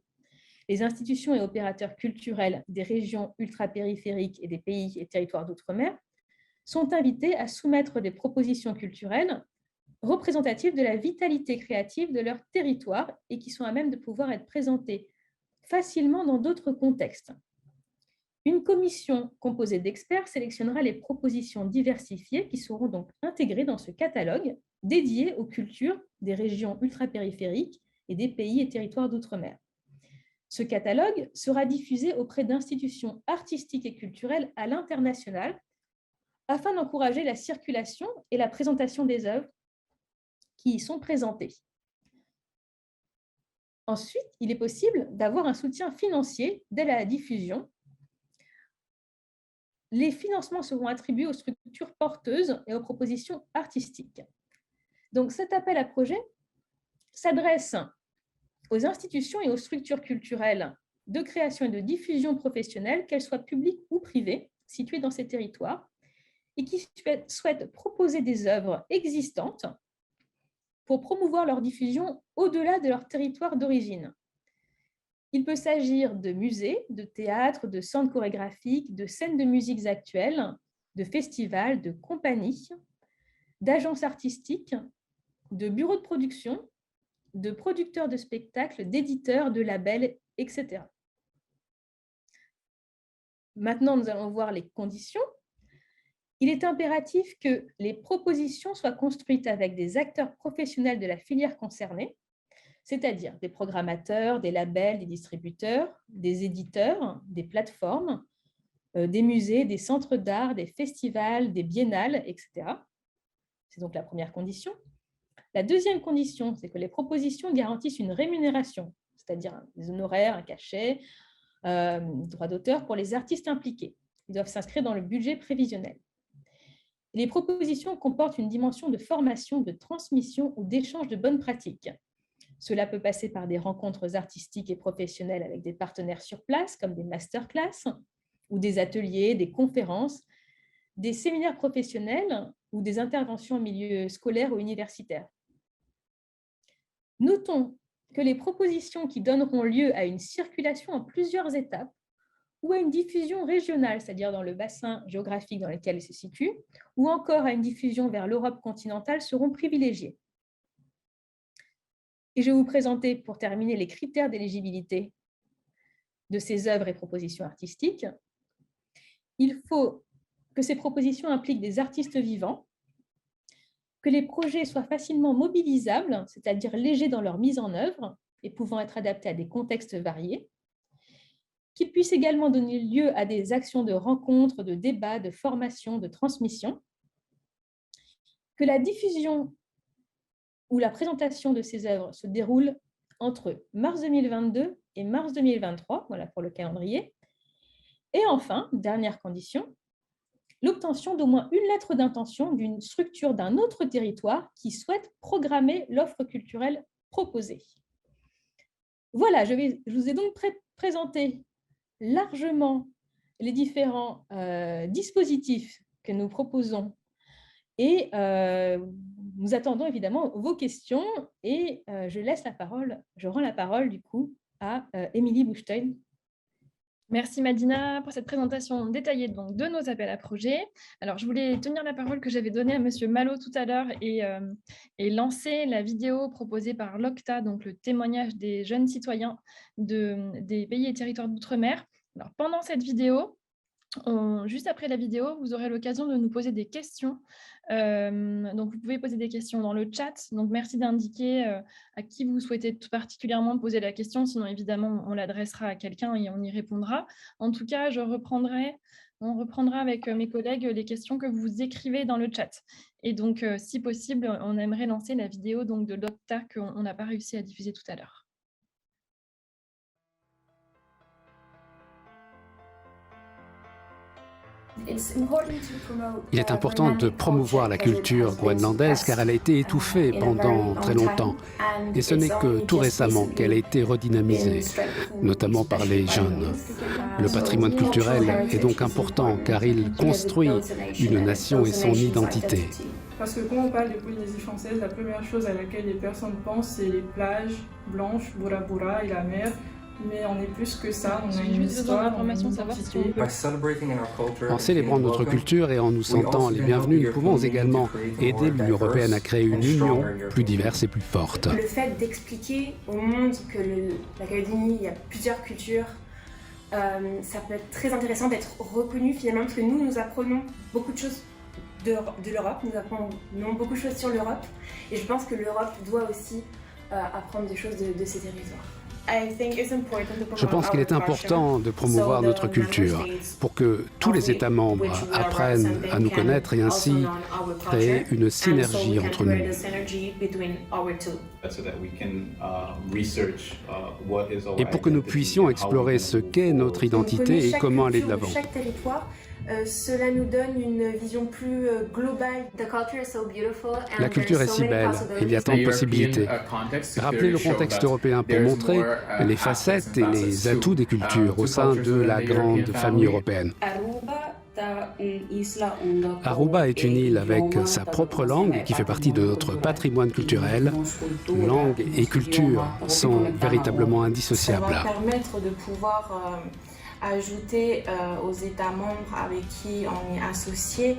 Les institutions et opérateurs culturels des régions ultrapériphériques et des pays et territoires d'outre-mer sont invités à soumettre des propositions culturelles représentatives de la vitalité créative de leur territoire et qui sont à même de pouvoir être présentées facilement dans d'autres contextes. Une commission composée d'experts sélectionnera les propositions diversifiées qui seront donc intégrées dans ce catalogue dédié aux cultures des régions ultrapériphériques et des pays et territoires d'outre-mer. Ce catalogue sera diffusé auprès d'institutions artistiques et culturelles à l'international afin d'encourager la circulation et la présentation des œuvres qui y sont présentées. Ensuite, il est possible d'avoir un soutien financier dès la diffusion. Les financements seront attribués aux structures porteuses et aux propositions artistiques. Donc, cet appel à projet s'adresse aux institutions et aux structures culturelles de création et de diffusion professionnelle, qu'elles soient publiques ou privées, situées dans ces territoires, et qui souhaitent proposer des œuvres existantes pour promouvoir leur diffusion au-delà de leur territoire d'origine. Il peut s'agir de musées, de théâtres, de centres chorégraphiques, de scènes de musiques actuelles, de festivals, de compagnies, d'agences artistiques, de bureaux de production, de producteurs de spectacles, d'éditeurs, de labels, etc. Maintenant, nous allons voir les conditions. Il est impératif que les propositions soient construites avec des acteurs professionnels de la filière concernée, c'est-à-dire des programmateurs, des labels, des distributeurs, des éditeurs, des plateformes, des musées, des centres d'art, des festivals, des biennales, etc. C'est donc la première condition. La deuxième condition, c'est que les propositions garantissent une rémunération, c'est-à-dire des honoraires, un cachet, droit d'auteur pour les artistes impliqués. Ils doivent s'inscrire dans le budget prévisionnel. Les propositions comportent une dimension de formation, de transmission ou d'échange de bonnes pratiques. Cela peut passer par des rencontres artistiques et professionnelles avec des partenaires sur place, comme des masterclass, ou des ateliers, des conférences, des séminaires professionnels ou des interventions en milieu scolaire ou universitaire. Notons que les propositions qui donneront lieu à une circulation en plusieurs étapes ou à une diffusion régionale, c'est-à-dire dans le bassin géographique dans lequel elles se situent, ou encore à une diffusion vers l'Europe continentale seront privilégiées. Et je vais vous présenter, pour terminer, les critères d'éligibilité de ces œuvres et propositions artistiques. Il faut que ces propositions impliquent des artistes vivants, que les projets soient facilement mobilisables, c'est-à-dire légers dans leur mise en œuvre et pouvant être adaptés à des contextes variés, qu'ils puissent également donner lieu à des actions de rencontres, de débats, de formation, de transmission, que la diffusion ou la présentation de ces œuvres se déroule entre mars 2022 et mars 2023, voilà pour le calendrier. Et enfin, dernière condition, l'obtention d'au moins une lettre d'intention d'une structure d'un autre territoire qui souhaite programmer l'offre culturelle proposée. Voilà, je vous ai donc présenté largement les différents dispositifs que nous proposons et nous attendons évidemment vos questions et je rends la parole du coup à Émilie Buchstein. Merci Madina pour cette présentation détaillée donc, de nos appels à projets. Alors, je voulais tenir la parole que j'avais donnée à Monsieur Malo tout à l'heure et lancer la vidéo proposée par l'OCTA, donc le témoignage des jeunes citoyens des pays et territoires d'outre-mer. Alors, pendant cette vidéo, juste après la vidéo, vous aurez l'occasion de nous poser des questions. Donc, vous pouvez poser des questions dans le chat. Donc, merci d'indiquer à qui vous souhaitez tout particulièrement poser la question. Sinon, évidemment, on l'adressera à quelqu'un et on y répondra. En tout cas, on reprendra avec mes collègues les questions que vous écrivez dans le chat. Et donc, si possible, on aimerait lancer la vidéo donc, de l'OCTA qu'on n'a pas réussi à diffuser tout à l'heure. Il est important de promouvoir la culture groenlandaise car elle a été étouffée pendant très longtemps. Et ce n'est que tout récemment qu'elle a été redynamisée, notamment par les jeunes. Le patrimoine culturel est donc important car il construit une nation et son identité. Parce que quand on parle de Polynésie française, la première chose à laquelle les personnes pensent, c'est les plages blanches, Bora Bora et la mer. Mais on est plus que ça, on a une histoire, une identité. En célébrant notre culture et en nous sentant les bienvenus, nous pouvons également aider l'Union européenne à créer une union plus diverse et plus forte. Le fait d'expliquer au monde que la Calédonie, il y a plusieurs cultures, ça peut être très intéressant d'être reconnu finalement, parce que nous apprenons beaucoup de choses de l'Europe, nous apprenons beaucoup de choses sur l'Europe, et je pense que l'Europe doit aussi apprendre des choses de ces territoires. Je pense qu'il est important de promouvoir notre culture pour que tous les États membres apprennent à nous connaître et ainsi créer une synergie entre nous. Et pour que nous puissions explorer ce qu'est notre identité et comment aller de l'avant. Chaque territoire, cela nous donne une vision plus globale. La culture est si belle, il y a tant de possibilités. Rappelez le contexte européen pour montrer les facettes et les atouts des cultures au sein de la grande famille européenne. Aruba est une île avec sa propre langue qui fait partie de notre patrimoine culturel. Langue et culture sont véritablement indissociables. Ça va permettre de pouvoir ajouter aux États membres avec qui on est associé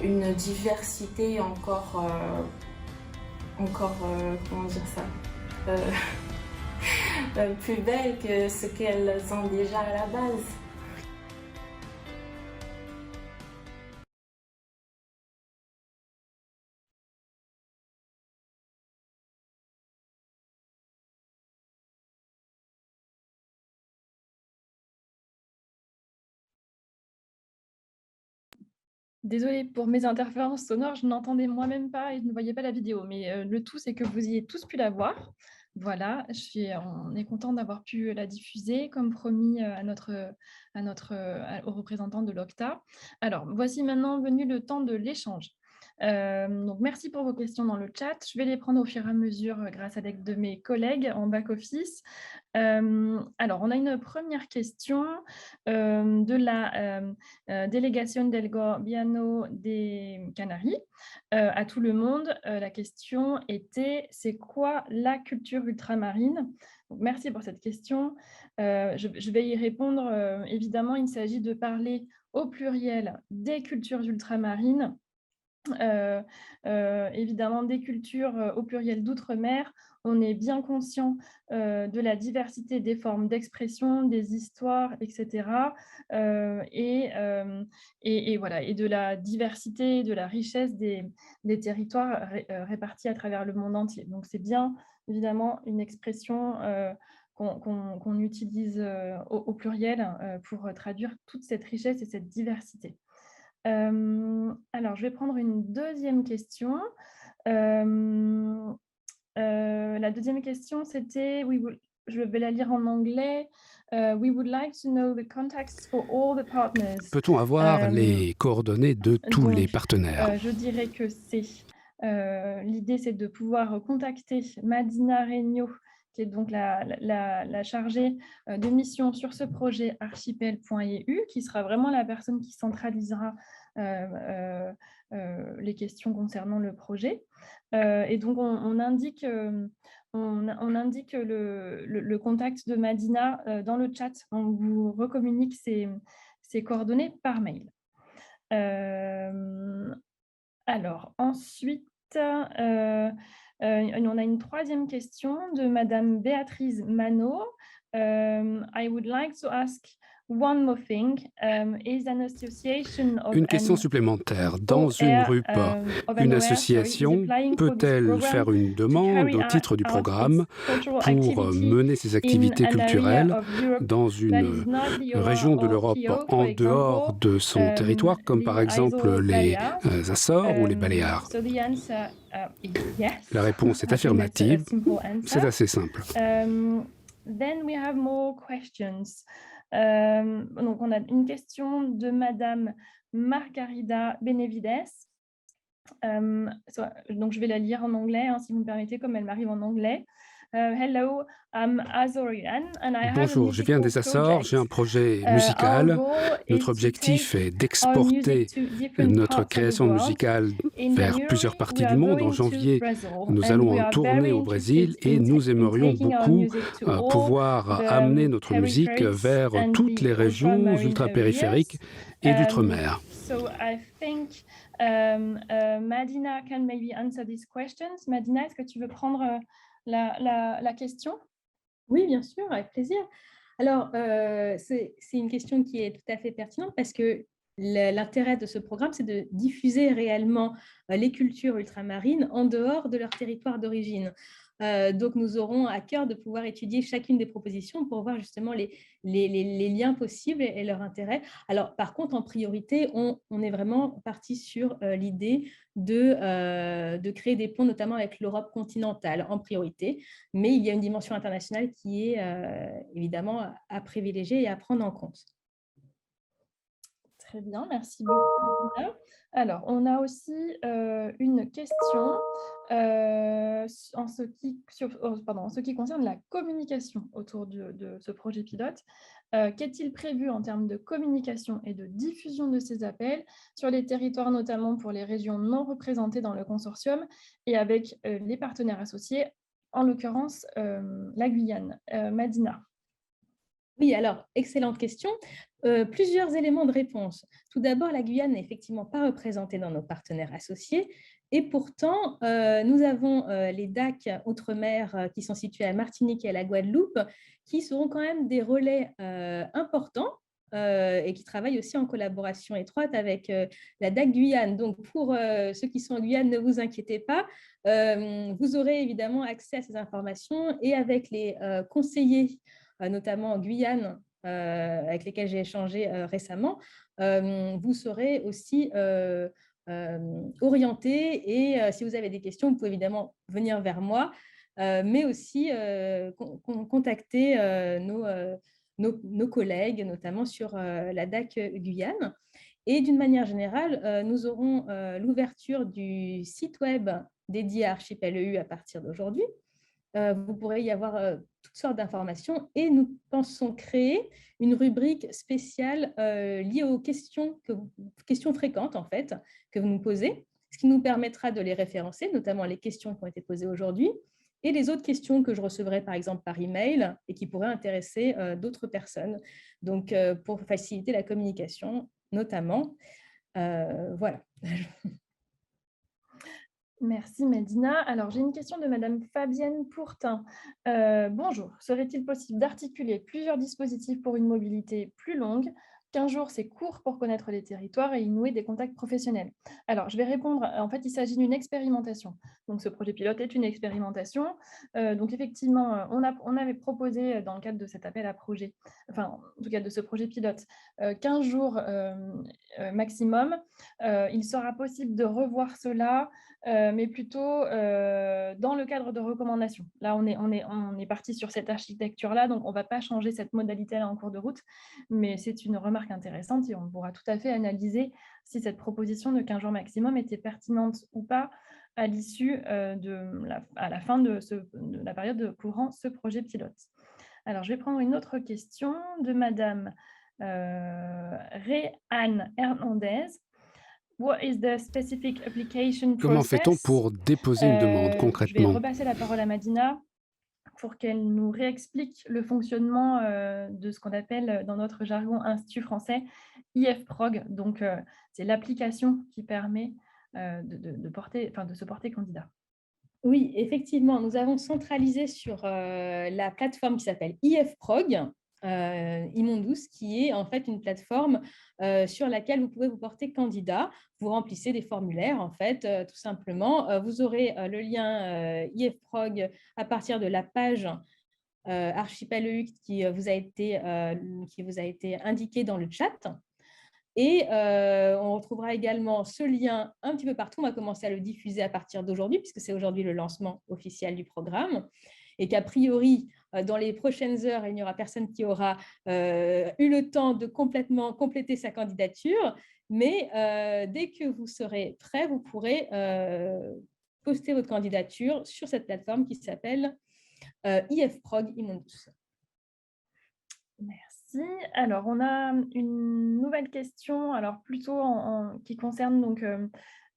une diversité encore comment dire ça, plus belle que ce qu'elles ont déjà à la base. Désolée pour mes interférences sonores, je n'entendais moi-même pas et je ne voyais pas la vidéo, mais le tout, c'est que vous ayez tous pu la voir. Voilà, on est content d'avoir pu la diffuser, comme promis aux représentants de l'OCTA. Alors, voici maintenant venu le temps de l'échange. Donc, merci pour vos questions dans le chat. Je vais les prendre au fur et à mesure grâce à l'aide de mes collègues en back-office. Alors, on a une première question de la délégation del Gobierno des Canaries à tout le monde. La question était, c'est quoi la culture ultramarine? Donc, merci pour cette question. Je vais y répondre. Évidemment, il s'agit de parler au pluriel des cultures ultramarines. Évidemment des cultures au pluriel d'outre-mer. On est bien conscient de la diversité des formes d'expression, des histoires, etc. Et de la diversité, de la richesse des territoires répartis à travers le monde entier. Donc c'est bien évidemment une expression qu'on utilise au pluriel pour traduire toute cette richesse et cette diversité. Alors, je vais prendre une deuxième question. La deuxième question, c'était, je vais la lire en anglais. We would like to know the contacts for all the partners. Peut-on avoir les coordonnées de tous les partenaires? Je dirais que l'idée, c'est de pouvoir contacter Madina Regnault, qui est donc la chargée de mission sur ce projet archipel.eu, qui sera vraiment la personne qui centralisera les questions concernant le projet. Et donc, on indique le contact de Madina dans le chat. On vous recommunique ses coordonnées par mail. Alors, ensuite, on a une troisième question de Madame Béatrice Manot. I would like to ask one more thing. Is an association of Une question supplémentaire. Dans une RUP, une association peut-elle faire une demande au titre du programme pour mener ses activités culturelles dans une région de l'Europe en dehors de son territoire, comme par exemple les Açores ou les Baléares? La réponse est affirmative. C'est assez simple. Then we have more questions. Donc, on a une question de Madame Margarida Benevides. Donc, je vais la lire en anglais, si vous me permettez, comme elle m'arrive en anglais. Hello, I'm Azorian and I have Bonjour, je viens des Açores, j'ai un projet musical. Notre objectif est d'exporter notre création musicale vers plusieurs parties du monde. En janvier, nous allons en tournée au Brésil et nous aimerions beaucoup pouvoir amener notre musique vers toutes les régions ultrapériphériques et d'outre-mer. So I think Madina can maybe answer these questions. Madina, est-ce que tu veux prendre la question? Oui, bien sûr, avec plaisir. Alors, c'est une question qui est tout à fait pertinente parce que l'intérêt de ce programme, c'est de diffuser réellement les cultures ultramarines en dehors de leur territoire d'origine. Donc, nous aurons à cœur de pouvoir étudier chacune des propositions pour voir justement les liens possibles et leur intérêt. Alors, par contre, en priorité, on est vraiment parti sur l'idée de créer des ponts, notamment avec l'Europe continentale en priorité. Mais il y a une dimension internationale qui est évidemment à privilégier et à prendre en compte. Très bien, merci beaucoup. Alors, on a aussi une question en ce qui concerne la communication autour de ce projet pilote. Qu'est-il prévu en termes de communication et de diffusion de ces appels sur les territoires, notamment pour les régions non représentées dans le consortium et avec les partenaires associés, en l'occurrence la Guyane? Madina. Oui, alors, excellente question. Plusieurs éléments de réponse. Tout d'abord, la Guyane n'est effectivement pas représentée dans nos partenaires associés et pourtant, nous avons les DAC Outre-mer qui sont situés à Martinique et à la Guadeloupe qui seront quand même des relais importants et qui travaillent aussi en collaboration étroite avec la DAC Guyane. Donc, pour ceux qui sont en Guyane, ne vous inquiétez pas, vous aurez évidemment accès à ces informations et avec les conseillers notamment en Guyane, avec lesquels j'ai échangé récemment, vous serez aussi orienté et si vous avez des questions, vous pouvez évidemment venir vers moi, mais aussi contacter nos collègues, notamment sur la DAC Guyane. Et d'une manière générale, nous aurons l'ouverture du site web dédié à Archipel EU à partir d'aujourd'hui. Vous pourrez y avoir toutes sortes d'informations et nous pensons créer une rubrique spéciale liée aux questions fréquentes en fait, que vous nous posez, ce qui nous permettra de les référencer, notamment les questions qui ont été posées aujourd'hui et les autres questions que je recevrai par exemple par email et qui pourraient intéresser d'autres personnes. Donc, pour faciliter la communication notamment. Voilà. Merci Medina. Alors, j'ai une question de Madame Fabienne Pourtin. Bonjour, serait-il possible d'articuler plusieurs dispositifs pour une mobilité plus longue? 15 jours, c'est court pour connaître les territoires et y nouer des contacts professionnels. Alors, je vais répondre. En fait, il s'agit d'une expérimentation. Donc, ce projet pilote est une expérimentation. Donc, effectivement, on avait proposé dans le cadre de cet appel à projet, enfin, en tout cas de ce projet pilote, 15 jours maximum. Il sera possible de revoir cela, mais plutôt dans le cadre de recommandations. Là, on est parti sur cette architecture-là, donc on ne va pas changer cette modalité-là en cours de route, mais c'est une remarque intéressante et on pourra tout à fait analyser si cette proposition de 15 jours maximum était pertinente ou pas à l'issue à la fin de la période courant ce projet pilote. Alors, je vais prendre une autre question de Madame Réanne Hernandez. What is the specific application process? Comment fait-on pour déposer une demande concrètement? Je vais repasser la parole à Madina pour qu'elle nous réexplique le fonctionnement de ce qu'on appelle dans notre jargon Institut français IFPROG. Donc, c'est l'application qui permet de se porter candidat. Oui, effectivement, nous avons centralisé sur la plateforme qui s'appelle IFPROG, Imondous, qui est en fait une plateforme sur laquelle vous pouvez vous porter candidat. Vous remplissez des formulaires, en fait, tout simplement. Vous aurez le lien IFPROG à partir de la page Archipel EU qui vous a été indiqué dans le chat. Et on retrouvera également ce lien un petit peu partout. On va commencer à le diffuser à partir d'aujourd'hui, puisque c'est aujourd'hui le lancement officiel du programme. Et qu'a priori, dans les prochaines heures, il n'y aura personne qui aura eu le temps de complètement compléter sa candidature. Mais dès que vous serez prêt, vous pourrez poster votre candidature sur cette plateforme qui s'appelle IFPROG Imondous. Merci. Alors, on a une nouvelle question, alors plutôt qui concerne donc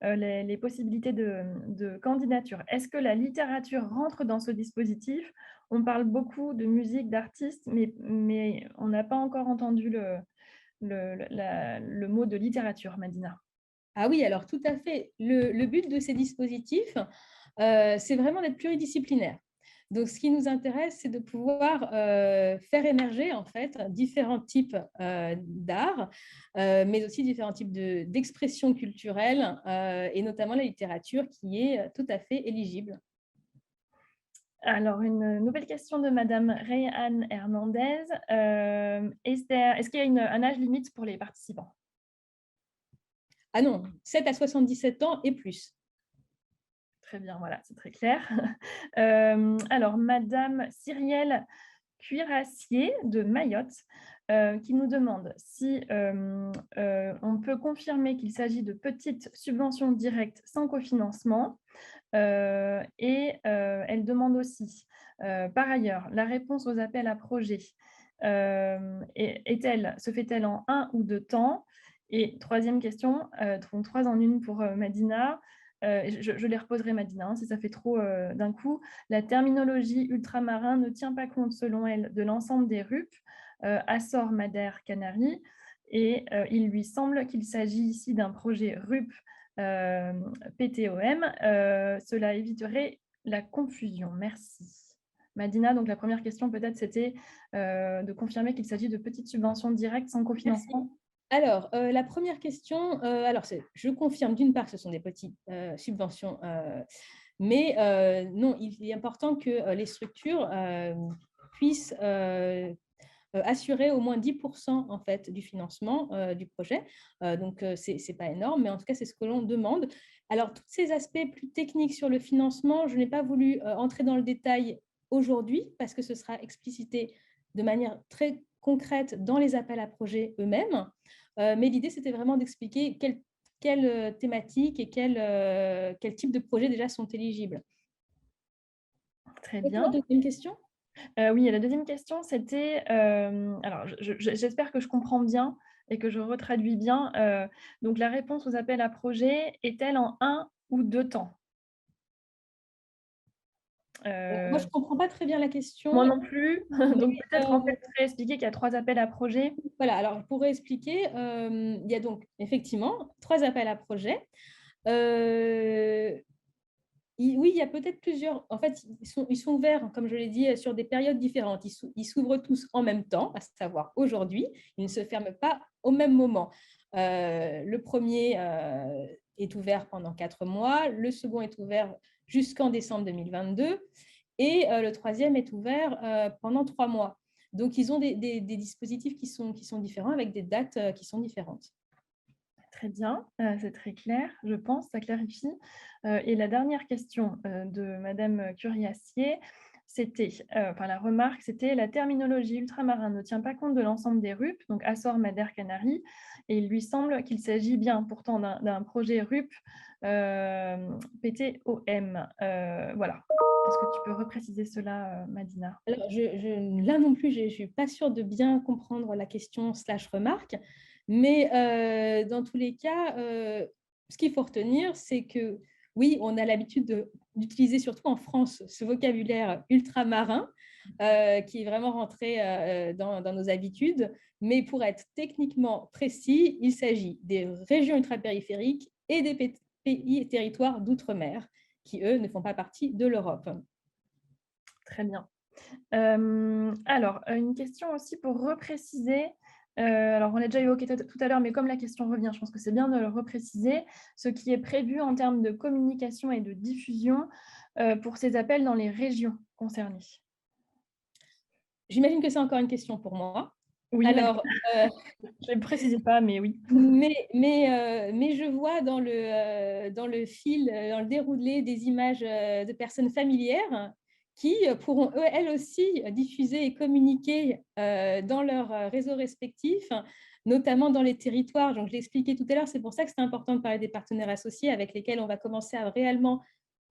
les possibilités de candidature. Est-ce que la littérature rentre dans ce dispositif? On parle beaucoup de musique, d'artistes, mais on n'a pas encore entendu le mot de littérature, Madina. Ah oui, alors tout à fait. Le but de ces dispositifs, c'est vraiment d'être pluridisciplinaire. Donc, ce qui nous intéresse, c'est de pouvoir faire émerger en fait différents types d'art, mais aussi différents types d'expressions culturelles et notamment la littérature qui est tout à fait éligible. Alors, une nouvelle question de Madame Rayanne Hernandez. Est-ce qu'il y a un âge limite pour les participants? Ah non, 7 à 77 ans et plus. Très bien, voilà, c'est très clair. Alors, Madame Cyrielle Cuirassier de Mayotte qui nous demande si on peut confirmer qu'il s'agit de petites subventions directes sans cofinancement. Et elle demande aussi, par ailleurs, la réponse aux appels à projets se fait-elle en 1 ou 2 temps? Et troisième question, 3 en une pour Madina. Je les reposerai, Madina, hein, si ça fait trop d'un coup. La terminologie ultramarin ne tient pas compte, selon elle, de l'ensemble des RUP, Açores, Madère, Canaries, et il lui semble qu'il s'agit ici d'un projet RUP PTOM. Cela éviterait la confusion. Merci. Madina, donc la première question peut-être c'était de confirmer qu'il s'agit de petites subventions directes sans cofinancement. Merci. Alors, la première question, je confirme d'une part que ce sont des petites subventions, mais non, il est important que les structures puissent assurer au moins 10% en fait, du financement du projet. Donc, ce n'est pas énorme, mais en tout cas, c'est ce que l'on demande. Alors, tous ces aspects plus techniques sur le financement, je n'ai pas voulu entrer dans le détail aujourd'hui parce que ce sera explicité de manière très concrète dans les appels à projets eux-mêmes. Mais l'idée, c'était vraiment d'expliquer quelles thématiques et quel type de projets déjà sont éligibles. Très bien. La deuxième question? Oui, la deuxième question, c'était... alors, j'espère que je comprends bien et que je retraduis bien. Donc, la réponse aux appels à projets est-elle en 1 ou 2 temps? Moi, je ne comprends pas très bien la question. Moi non plus. Donc, peut-être en fait, je pourrais expliquer qu'il y a 3 appels à projets. Voilà, alors je pourrais expliquer. Il y a donc effectivement 3 appels à projets. Oui, il y a peut-être plusieurs. En fait, ils sont ouverts, comme je l'ai dit, sur des périodes différentes. Ils s'ouvrent tous en même temps, à savoir aujourd'hui. Ils ne se ferment pas au même moment. Le premier est ouvert pendant 4 mois. Le second est ouvert jusqu'en décembre 2022. Et le troisième est ouvert pendant 3 mois. Donc, ils ont des dispositifs qui sont différents avec des dates qui sont différentes. Très bien, c'est très clair, je pense, ça clarifie. Et la dernière question de Madame Curiassier, c'était, la remarque, c'était la terminologie ultramarin ne tient pas compte de l'ensemble des RUP, donc Açores, Madère, Canaries, et il lui semble qu'il s'agit bien pourtant d'un projet RUP PTOM. Voilà. Est-ce que tu peux repréciser cela, Madina? Alors, là non plus, je ne suis pas sûre de bien comprendre la question / remarque. Mais dans tous les cas, ce qu'il faut retenir, c'est que oui, on a l'habitude d'utiliser surtout en France ce vocabulaire ultramarin qui est vraiment rentré dans nos habitudes. Mais pour être techniquement précis, il s'agit des régions ultrapériphériques et des pays et territoires d'outre-mer qui, eux, ne font pas partie de l'Europe. Très bien. Alors, une question aussi pour repréciser. Alors, on l'a déjà évoqué tout à l'heure, mais comme la question revient, je pense que c'est bien de le repréciser, ce qui est prévu en termes de communication et de diffusion pour ces appels dans les régions concernées. J'imagine que c'est encore une question pour moi. Oui, alors, je ne précise pas, mais oui. Mais je vois dans le fil, dans le déroulé des images de personnes familières qui pourront elles aussi diffuser et communiquer dans leurs réseaux respectifs, notamment dans les territoires. Donc, je l'ai expliqué tout à l'heure, c'est pour ça que c'est important de parler des partenaires associés avec lesquels on va commencer à réellement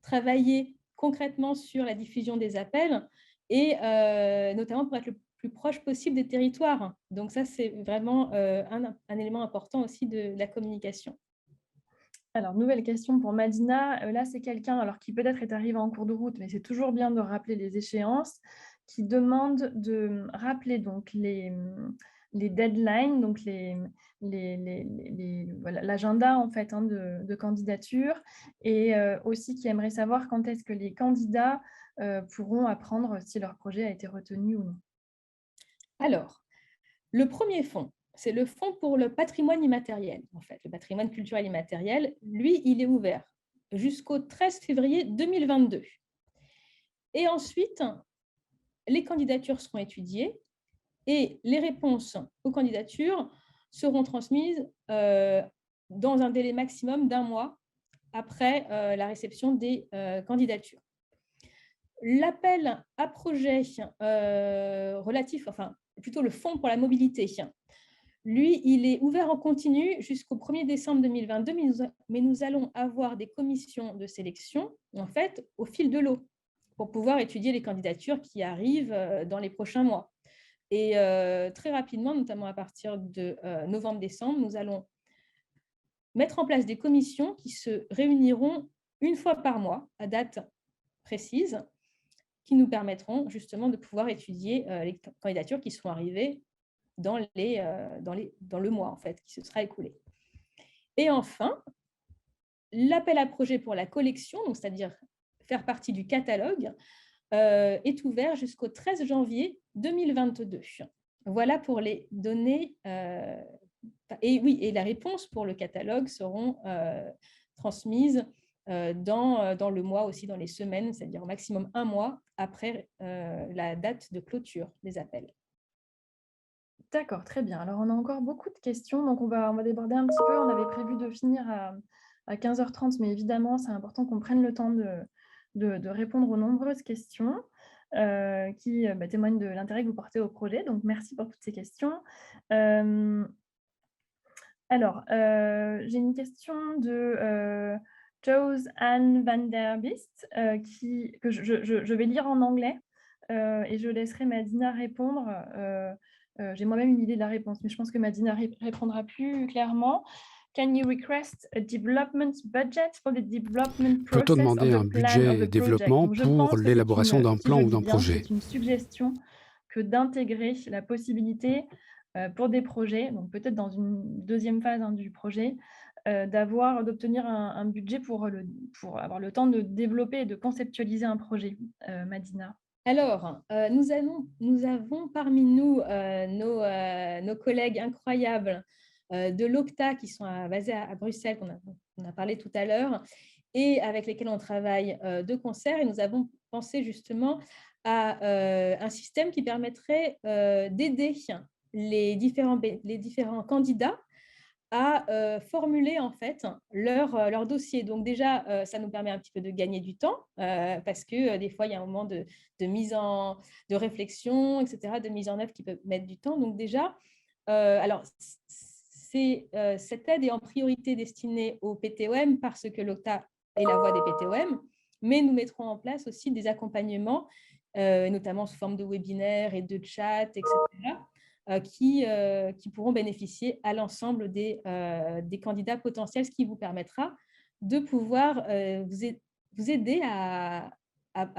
travailler concrètement sur la diffusion des appels et notamment pour être le plus proche possible des territoires. Donc ça, c'est vraiment un élément important aussi de la communication. Alors, nouvelle question pour Madina. Là, c'est quelqu'un qui peut-être est arrivé en cours de route, mais c'est toujours bien de rappeler les échéances, qui demande de rappeler donc les deadlines, donc l'agenda en fait de candidature, et aussi qui aimerait savoir quand est-ce que les candidats pourront apprendre si leur projet a été retenu ou non. Alors, le premier fonds, c'est le fonds pour le patrimoine immatériel, en fait, le patrimoine culturel immatériel. Lui, il est ouvert jusqu'au 13 février 2022. Et ensuite, les candidatures seront étudiées et les réponses aux candidatures seront transmises dans un délai maximum d'1 mois après la réception des candidatures. L'appel à projet relatif, enfin plutôt le Fonds pour la mobilité, lui, il est ouvert en continu jusqu'au 1er décembre 2022, mais nous allons avoir des commissions de sélection, en fait, au fil de l'eau, pour pouvoir étudier les candidatures qui arrivent dans les prochains mois. Et très rapidement, notamment à partir de novembre-décembre, nous allons mettre en place des commissions qui se réuniront une fois par mois, à date précise, qui nous permettront justement de pouvoir étudier les candidatures qui seront arrivées dans le mois en fait, qui se sera écoulé. Et enfin, l'appel à projet pour la collection, c'est-à-dire faire partie du catalogue, est ouvert jusqu'au 13 janvier 2022. Voilà pour les données. Et oui, et la réponse pour le catalogue seront transmises dans le mois aussi, dans les semaines, c'est-à-dire au maximum 1 mois après la date de clôture des appels. D'accord, très bien. Alors, on a encore beaucoup de questions, donc on va déborder un petit peu. On avait prévu de finir à 15h30, mais évidemment, c'est important qu'on prenne le temps de répondre aux nombreuses questions qui témoignent de l'intérêt que vous portez au projet. Donc, merci pour toutes ces questions. Alors, j'ai une question de Jose Anne van der Beest que je vais lire en anglais et je laisserai Madina répondre. J'ai moi-même une idée de la réponse, mais je pense que Madina répondra plus clairement. Can you request a development budget for the development process? Peut-on demander un budget développement pour l'élaboration d'un plan ou d'un projet? C'est une suggestion que d'intégrer la possibilité pour des projets, donc peut-être dans une deuxième phase du projet, d'obtenir un budget pour avoir le temps de développer et de conceptualiser un projet. Madina. Alors, nous avons parmi nous nos collègues incroyables de l'OCTA qui sont basés à Bruxelles, qu'on a parlé tout à l'heure, et avec lesquels on travaille de concert. Et nous avons pensé justement à un système qui permettrait d'aider les différents candidats à formuler en fait leur dossier. Donc déjà, ça nous permet un petit peu de gagner du temps parce que des fois, il y a un moment de réflexion, etc., de mise en œuvre qui peut mettre du temps. Donc déjà, alors, cette aide est en priorité destinée aux PTOM parce que l'OCTA est la voix des PTOM, mais nous mettrons en place aussi des accompagnements, notamment sous forme de webinaires et de chats, etc., qui pourront bénéficier à l'ensemble des candidats potentiels, ce qui vous permettra de pouvoir vous aider à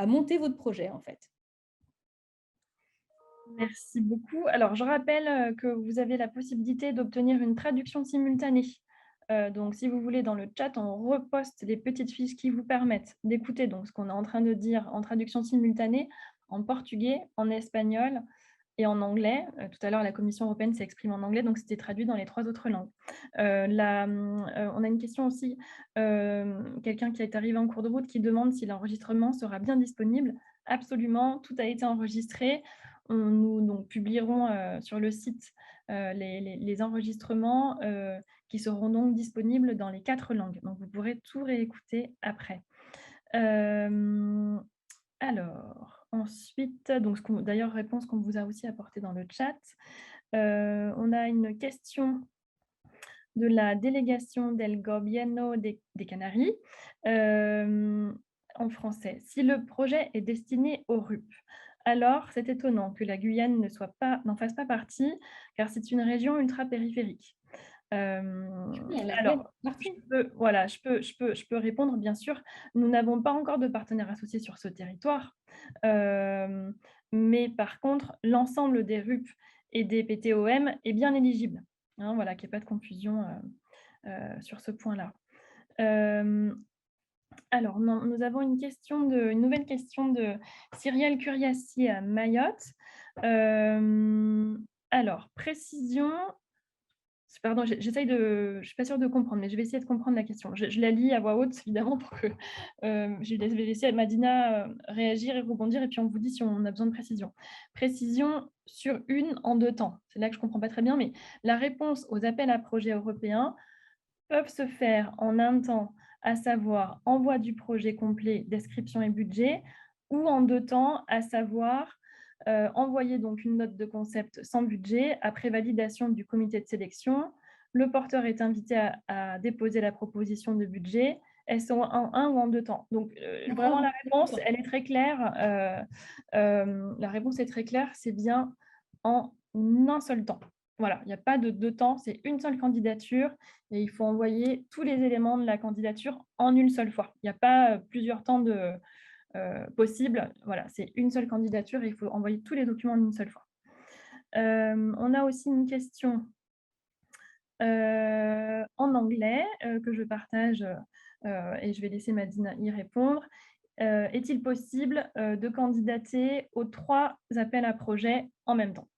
monter votre projet, en fait. Merci beaucoup. Alors, je rappelle que vous avez la possibilité d'obtenir une traduction simultanée. Donc, si vous voulez, dans le chat, on reposte les petites fiches qui vous permettent d'écouter donc ce qu'on est en train de dire en traduction simultanée, en portugais, en espagnol et en anglais. Tout à l'heure, la Commission européenne s'est exprimée en anglais, donc c'était traduit dans les 3 autres langues. On a une question aussi, quelqu'un qui est arrivé en cours de route qui demande si l'enregistrement sera bien disponible. Absolument, tout a été enregistré. Nous donc, publierons sur le site les enregistrements qui seront donc disponibles dans les 4 langues. Donc, vous pourrez tout réécouter après. Alors, ensuite, d'ailleurs, réponse qu'on vous a aussi apportée dans le chat. On a une question de la délégation del Gobierno des Canaries en français. Si le projet est destiné aux RUP, alors c'est étonnant que la Guyane n'en fasse pas partie, car c'est une région ultra-périphérique. Alors, je peux répondre, bien sûr. Nous n'avons pas encore de partenaires associés sur ce territoire, mais par contre, l'ensemble des RUP et des PTOM est bien éligible. Hein, voilà, qu'il n'y ait pas de confusion sur ce point-là. Alors, nous avons une nouvelle question de Cyrielle Curiassi à Mayotte. Alors, précision Pardon, je ne suis pas sûre de comprendre, mais je vais essayer de comprendre la question. Je la lis à voix haute, évidemment, pour que je vais laisser Madina réagir et rebondir, et puis on vous dit si on a besoin de précision. Précision sur en 2 temps. C'est là que je ne comprends pas très bien, mais la réponse aux appels à projets européens peuvent se faire en un temps, à savoir envoi du projet complet, description et budget, ou en 2 temps, à savoir envoyer donc une note de concept sans budget après validation du comité de sélection. Le porteur est invité à déposer la proposition de budget. Elles sont en 1 ou en 2 temps. Donc, vraiment, la réponse, elle est très claire. La réponse est très claire, c'est bien en un seul temps. Voilà, il n'y a pas de 2 temps, c'est une seule candidature et il faut envoyer tous les éléments de la candidature en une seule fois. Il n'y a pas plusieurs temps possibles. Voilà, c'est une seule candidature et il faut envoyer tous les documents en une seule fois. On a aussi une question en anglais que je partage et je vais laisser Madina y répondre. Est-il possible de candidater aux 3 appels à projets en même temps?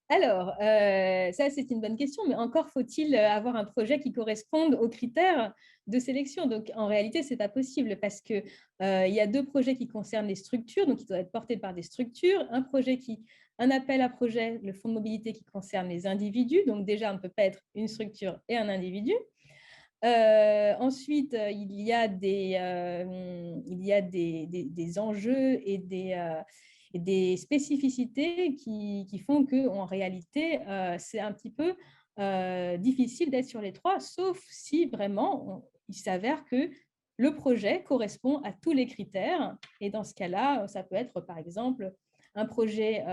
Alors, ça, c'est une bonne question, mais encore faut-il avoir un projet qui corresponde aux critères de sélection. Donc, en réalité, ce n'est pas possible parce qu'il y a 2 projets qui concernent les structures, donc qui doivent être portés par des structures, un appel à projet, le fonds de mobilité qui concerne les individus, donc déjà, on ne peut pas être une structure et un individu. Ensuite, il y a des enjeux et des spécificités qui font qu'en réalité, c'est un petit peu difficile d'être sur les 3, sauf si vraiment il s'avère que le projet correspond à tous les critères. Et dans ce cas-là, ça peut être par exemple un projet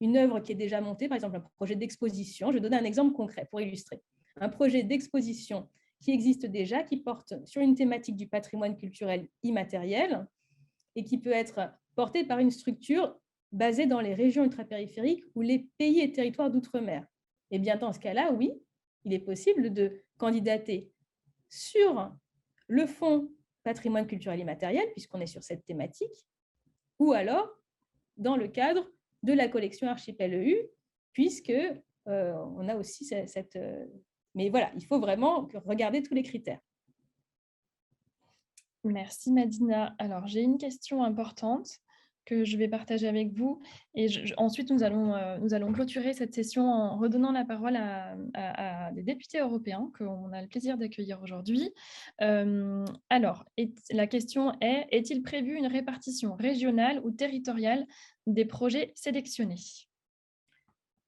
une œuvre qui est déjà montée, par exemple un projet d'exposition. Je vais donner un exemple concret pour illustrer. Un projet d'exposition qui existe déjà, qui porte sur une thématique du patrimoine culturel immatériel et qui peut être porté par une structure basée dans les régions ultrapériphériques ou les pays et territoires d'outre-mer. Et bien dans ce cas-là, oui, il est possible de candidater sur le fonds patrimoine culturel immatériel, puisqu'on est sur cette thématique, ou alors dans le cadre de la collection Archipel EU, puisque on a aussi cette... mais voilà, il faut vraiment regarder tous les critères. Merci Madina. Alors, j'ai une question importante que je vais partager avec vous et ensuite nous allons clôturer cette session en redonnant la parole à des députés européens qu'on a le plaisir d'accueillir aujourd'hui. Alors, la question est-il prévu une répartition régionale ou territoriale des projets sélectionnés?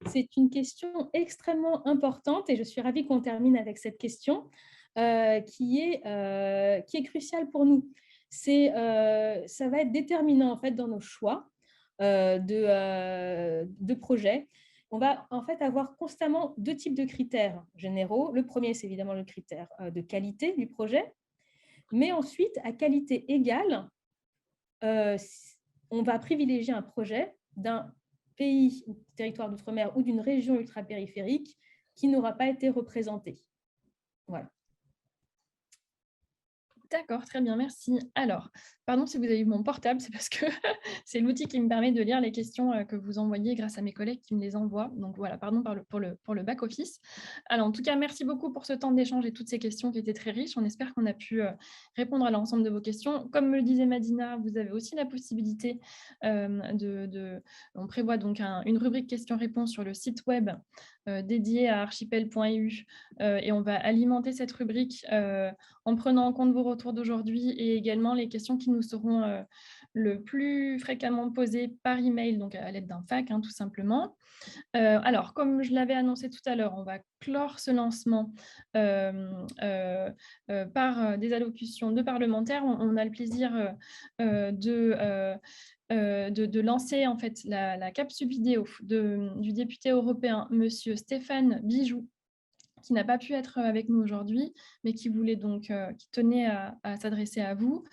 C'est une question extrêmement importante et je suis ravie qu'on termine avec cette question qui est cruciale pour nous. Ça va être déterminant en fait dans nos choix de projets. On va en fait avoir constamment 2 types de critères généraux. Le premier, c'est évidemment le critère de qualité du projet, mais ensuite, à qualité égale, on va privilégier un projet d'un pays ou territoire d'outre-mer ou d'une région ultrapériphérique qui n'aura pas été représenté. Voilà. D'accord, très bien, merci. Alors, pardon si vous avez vu mon portable, c'est parce que c'est l'outil qui me permet de lire les questions que vous envoyez grâce à mes collègues qui me les envoient. Donc voilà, pardon pour le back-office. Alors, en tout cas, merci beaucoup pour ce temps d'échange et toutes ces questions qui étaient très riches. On espère qu'on a pu répondre à l'ensemble de vos questions. Comme me le disait Madina, vous avez aussi la possibilité on prévoit donc une rubrique questions-réponses sur le site web dédié à archipel.eu et on va alimenter cette rubrique en prenant en compte vos retours d'aujourd'hui et également les questions qui nous seront le plus fréquemment posées par email, donc à l'aide d'un FAQ, tout simplement. Alors, comme je l'avais annoncé tout à l'heure, on va clore ce lancement par des allocutions de parlementaires. On a le plaisir de lancer en fait la capsule vidéo du député européen, Monsieur Stéphane Bijoux, qui n'a pas pu être avec nous aujourd'hui, mais qui voulait donc, qui tenait à s'adresser à vous.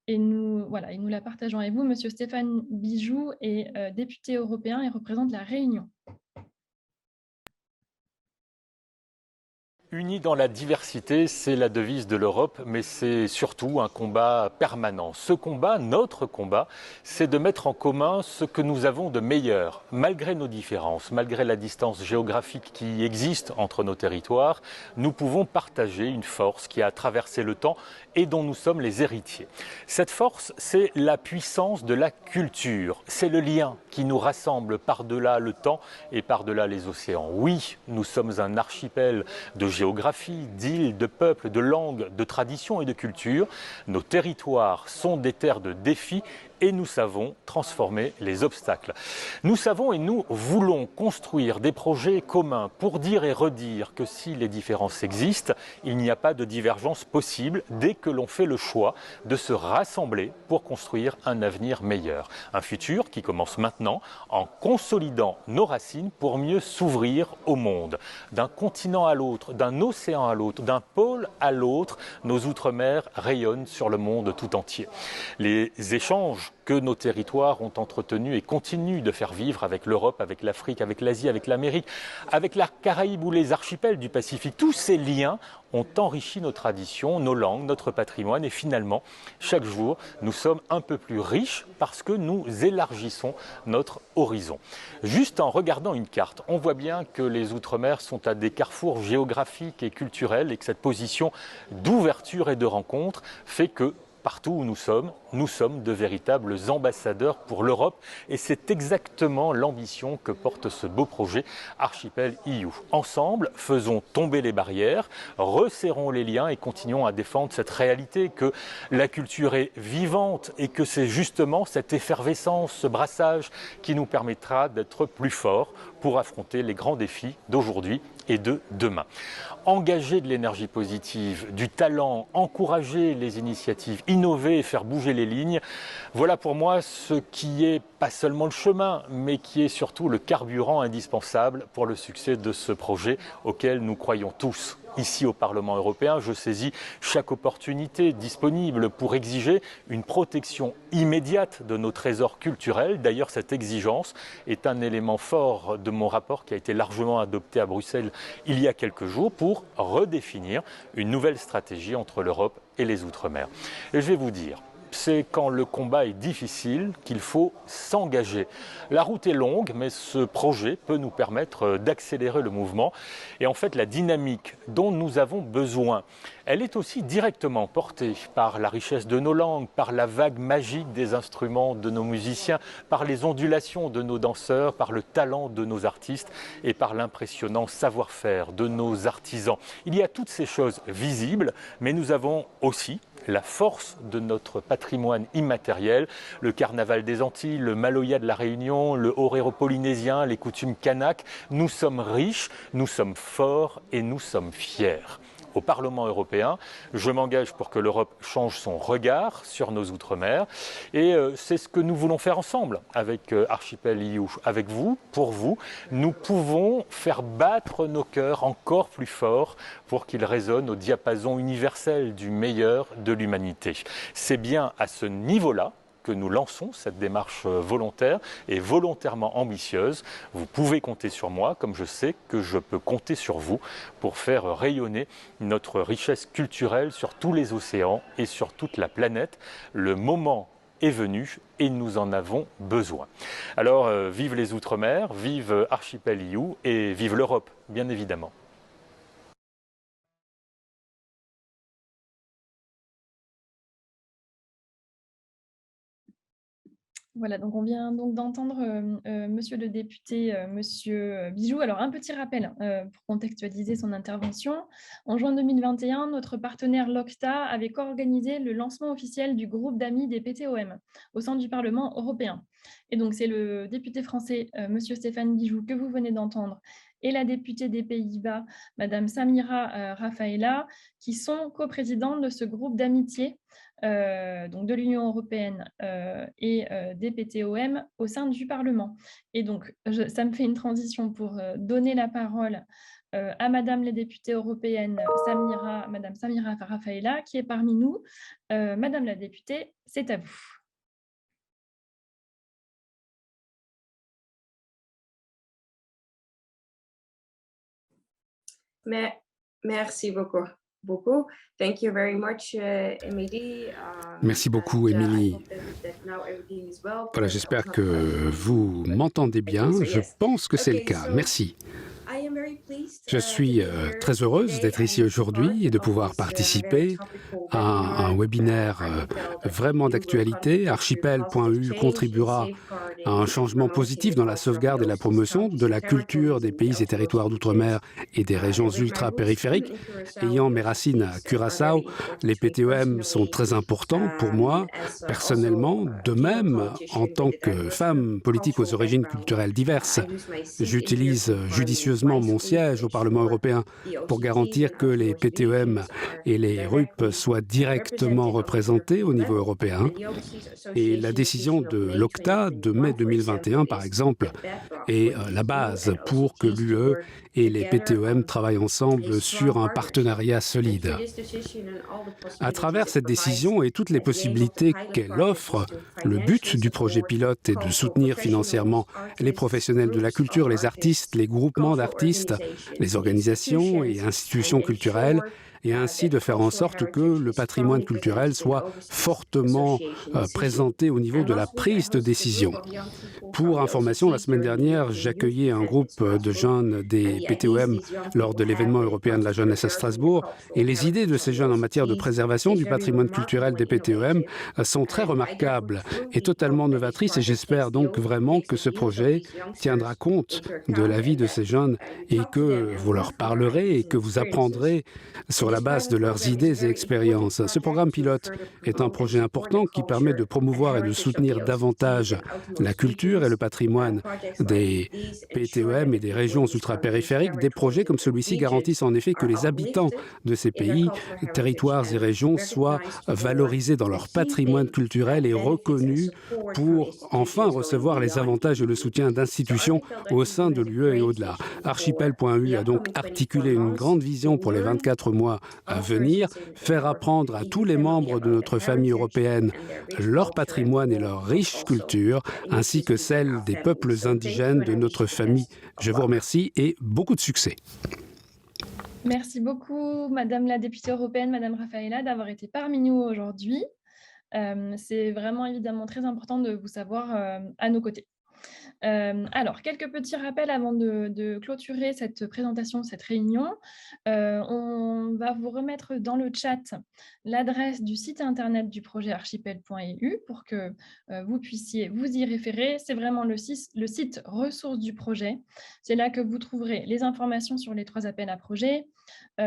Et nous la partageons avec vous. Monsieur Stéphane Bijoux est député européen et représente la Réunion. Unis dans la diversité, c'est la devise de l'Europe, mais c'est surtout un combat permanent. Ce combat, notre combat, c'est de mettre en commun ce que nous avons de meilleur. Malgré nos différences, malgré la distance géographique qui existe entre nos territoires, nous pouvons partager une force qui a traversé le temps et dont nous sommes les héritiers. Cette force, c'est la puissance de la culture. C'est le lien qui nous rassemble par-delà le temps et par-delà les océans. Oui, nous sommes un archipel de géographie, d'îles, de peuples, de langues, de traditions et de cultures. Nos territoires sont des terres de défis et nous savons transformer les obstacles. Nous savons et nous voulons construire des projets communs pour dire et redire que si les différences existent, il n'y a pas de divergence possible dès que l'on fait le choix de se rassembler pour construire un avenir meilleur. Un futur qui commence maintenant en consolidant nos racines pour mieux s'ouvrir au monde. D'un continent à l'autre, d'un océan à l'autre, d'un pôle à l'autre, nos outre-mer rayonnent sur le monde tout entier. Les échanges que nos territoires ont entretenu et continuent de faire vivre avec l'Europe, avec l'Afrique, avec l'Asie, avec l'Amérique, avec la Caraïbe ou les archipels du Pacifique. Tous ces liens ont enrichi nos traditions, nos langues, notre patrimoine et finalement, chaque jour, nous sommes un peu plus riches parce que nous élargissons notre horizon. Juste en regardant une carte, on voit bien que les Outre-mer sont à des carrefours géographiques et culturels et que cette position d'ouverture et de rencontre fait que partout où nous sommes de véritables ambassadeurs pour l'Europe et c'est exactement l'ambition que porte ce beau projet Archipel EU. Ensemble, faisons tomber les barrières, resserrons les liens et continuons à défendre cette réalité que la culture est vivante et que c'est justement cette effervescence, ce brassage qui nous permettra d'être plus forts pour affronter les grands défis d'aujourd'hui et de demain. Engager de l'énergie positive, du talent, encourager les initiatives, innover et faire bouger les lignes, voilà pour moi ce qui est pas seulement le chemin, mais qui est surtout le carburant indispensable pour le succès de ce projet auquel nous croyons tous. Ici au Parlement européen, je saisis chaque opportunité disponible pour exiger une protection immédiate de nos trésors culturels. D'ailleurs, cette exigence est un élément fort de mon rapport qui a été largement adopté à Bruxelles il y a quelques jours pour redéfinir une nouvelle stratégie entre l'Europe et les Outre-mer. Et je vais vous dire, c'est quand le combat est difficile qu'il faut s'engager. La route est longue, mais ce projet peut nous permettre d'accélérer le mouvement. Et en fait, la dynamique dont nous avons besoin, elle est aussi directement portée par la richesse de nos langues, par la vague magique des instruments de nos musiciens, par les ondulations de nos danseurs, par le talent de nos artistes et par l'impressionnant savoir-faire de nos artisans. Il y a toutes ces choses visibles, mais nous avons aussi la force de notre patrimoine immatériel, le carnaval des Antilles, le Maloya de la Réunion, le horéro polynésien, les coutumes kanak. Nous sommes riches, nous sommes forts et nous sommes fiers. Au Parlement européen, je m'engage pour que l'Europe change son regard sur nos Outre-mer et c'est ce que nous voulons faire ensemble avec Archipel EU, avec vous, pour vous. Nous pouvons faire battre nos cœurs encore plus fort pour qu'ils résonnent au diapason universel du meilleur de l'humanité. C'est bien à ce niveau-là que nous lançons cette démarche volontaire et volontairement ambitieuse. Vous pouvez compter sur moi, comme je sais que je peux compter sur vous pour faire rayonner notre richesse culturelle sur tous les océans et sur toute la planète. Le moment est venu et nous en avons besoin. Alors, vive les Outre-mer, vive Archipel EU et vive l'Europe, bien évidemment. Voilà, donc on vient donc d'entendre monsieur le député, monsieur Bijoux. Alors, un petit rappel pour contextualiser son intervention. En juin 2021, notre partenaire l'OCTA avait co-organisé le lancement officiel du groupe d'amis des PTOM au sein du Parlement européen. Et donc, c'est le député français, monsieur Stéphane Bijoux, que vous venez d'entendre, et la députée des Pays-Bas, madame Samira Rafaela, qui sont coprésidentes de ce groupe d'amitié donc de l'Union européenne et des PTOM au sein du Parlement. Et donc, ça me fait une transition pour donner la parole à Madame les députées européennes, Madame Samira Rafaela, qui est parmi nous. Madame la députée, c'est à vous. Merci beaucoup. Thank you very much, Emily. Merci beaucoup, Émilie. Voilà, j'espère que vous m'entendez bien. Je pense que c'est le cas. Merci. Je suis très heureuse d'être ici aujourd'hui et de pouvoir participer à un webinaire vraiment d'actualité. Archipel.eu contribuera à un changement positif dans la sauvegarde et la promotion de la culture des pays et territoires d'outre-mer et des régions ultra-périphériques. Ayant mes racines à Curaçao, les PTOM sont très importants pour moi, personnellement. De même, en tant que femme politique aux origines culturelles diverses, j'utilise judicieusement mon siège au Parlement européen pour garantir que les PTOM et les RUP soient directement représentés au niveau européen. Et la décision de l'OCTA de mai 2021, par exemple, est la base pour que l'UE et les PTOM travaillent ensemble sur un partenariat solide. À travers cette décision et toutes les possibilités qu'elle offre, le but du projet pilote est de soutenir financièrement les professionnels de la culture, les artistes, les groupements d'artistes, les organisations et institutions culturelles, et ainsi de faire en sorte que le patrimoine culturel soit fortement présenté au niveau de la prise de décision. Pour information, la semaine dernière, j'accueillais un groupe de jeunes des PTOM lors de l'événement européen de la jeunesse à Strasbourg, et les idées de ces jeunes en matière de préservation du patrimoine culturel des PTOM sont très remarquables et totalement novatrices, et j'espère donc vraiment que ce projet tiendra compte de la vie de ces jeunes et que vous leur parlerez et que vous apprendrez sur la base de leurs idées et expériences. Ce programme pilote est un projet important qui permet de promouvoir et de soutenir davantage la culture et le patrimoine des PTOM et des régions ultrapériphériques. Des projets comme celui-ci garantissent en effet que les habitants de ces pays, territoires et régions soient valorisés dans leur patrimoine culturel et reconnus pour enfin recevoir les avantages et le soutien d'institutions au sein de l'UE et au-delà. Archipel.eu a donc articulé une grande vision pour les 24 mois à venir, faire apprendre à tous les membres de notre famille européenne leur patrimoine et leur riche culture, ainsi que celle des peuples indigènes de notre famille. Je vous remercie et beaucoup de succès. Merci beaucoup, Madame la députée européenne, Madame Raffaella, d'avoir été parmi nous aujourd'hui. C'est vraiment évidemment très important de vous savoir à nos côtés. Alors, quelques petits rappels avant de clôturer cette présentation, cette réunion. On va vous remettre dans le chat l'adresse du site internet du projet archipel.eu pour que vous puissiez vous y référer. C'est vraiment le site ressources du projet. C'est là que vous trouverez les informations sur les 3 appels à projets. Nous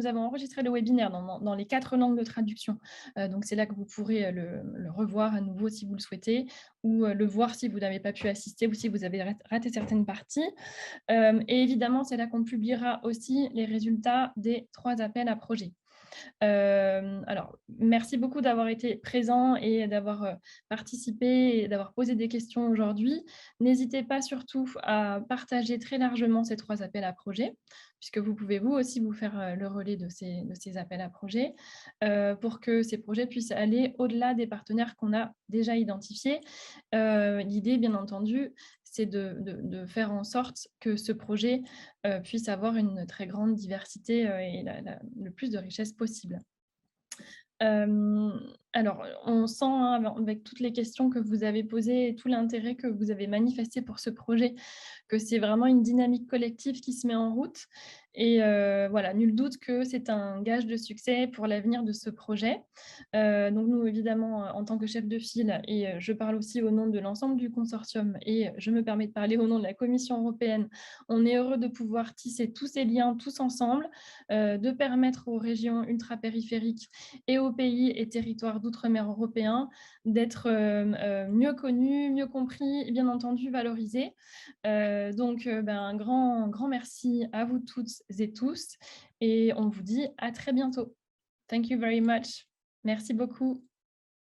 avons enregistré le webinaire dans les 4 langues de traduction. Donc, c'est là que vous pourrez le revoir à nouveau si vous le souhaitez ou le voir si vous n'avez pas pu assister ou si vous avez raté certaines parties. Et évidemment, c'est là qu'on publiera aussi les résultats des 3 appels à projets. Alors, merci beaucoup d'avoir été présent et d'avoir participé et d'avoir posé des questions aujourd'hui. N'hésitez pas surtout à partager très largement ces 3 appels à projets, puisque vous pouvez vous aussi vous faire le relais de ces appels à projets pour que ces projets puissent aller au-delà des partenaires qu'on a déjà identifiés. L'idée, bien entendu, c'est de faire en sorte que ce projet puisse avoir une très grande diversité et le plus de richesse possible. Alors, on sent avec toutes les questions que vous avez posées et tout l'intérêt que vous avez manifesté pour ce projet, que c'est vraiment une dynamique collective qui se met en route. Et voilà, nul doute que c'est un gage de succès pour l'avenir de ce projet. Donc nous, évidemment, en tant que chef de file, et je parle aussi au nom de l'ensemble du consortium, et je me permets de parler au nom de la Commission européenne, on est heureux de pouvoir tisser tous ces liens tous ensemble, de permettre aux régions ultrapériphériques et aux pays et territoires d'outre-mer européens d'être mieux connus, mieux compris et bien entendu valorisés. Donc, un grand merci à vous toutes et tous et on vous dit à très bientôt. Thank you very much. Merci beaucoup.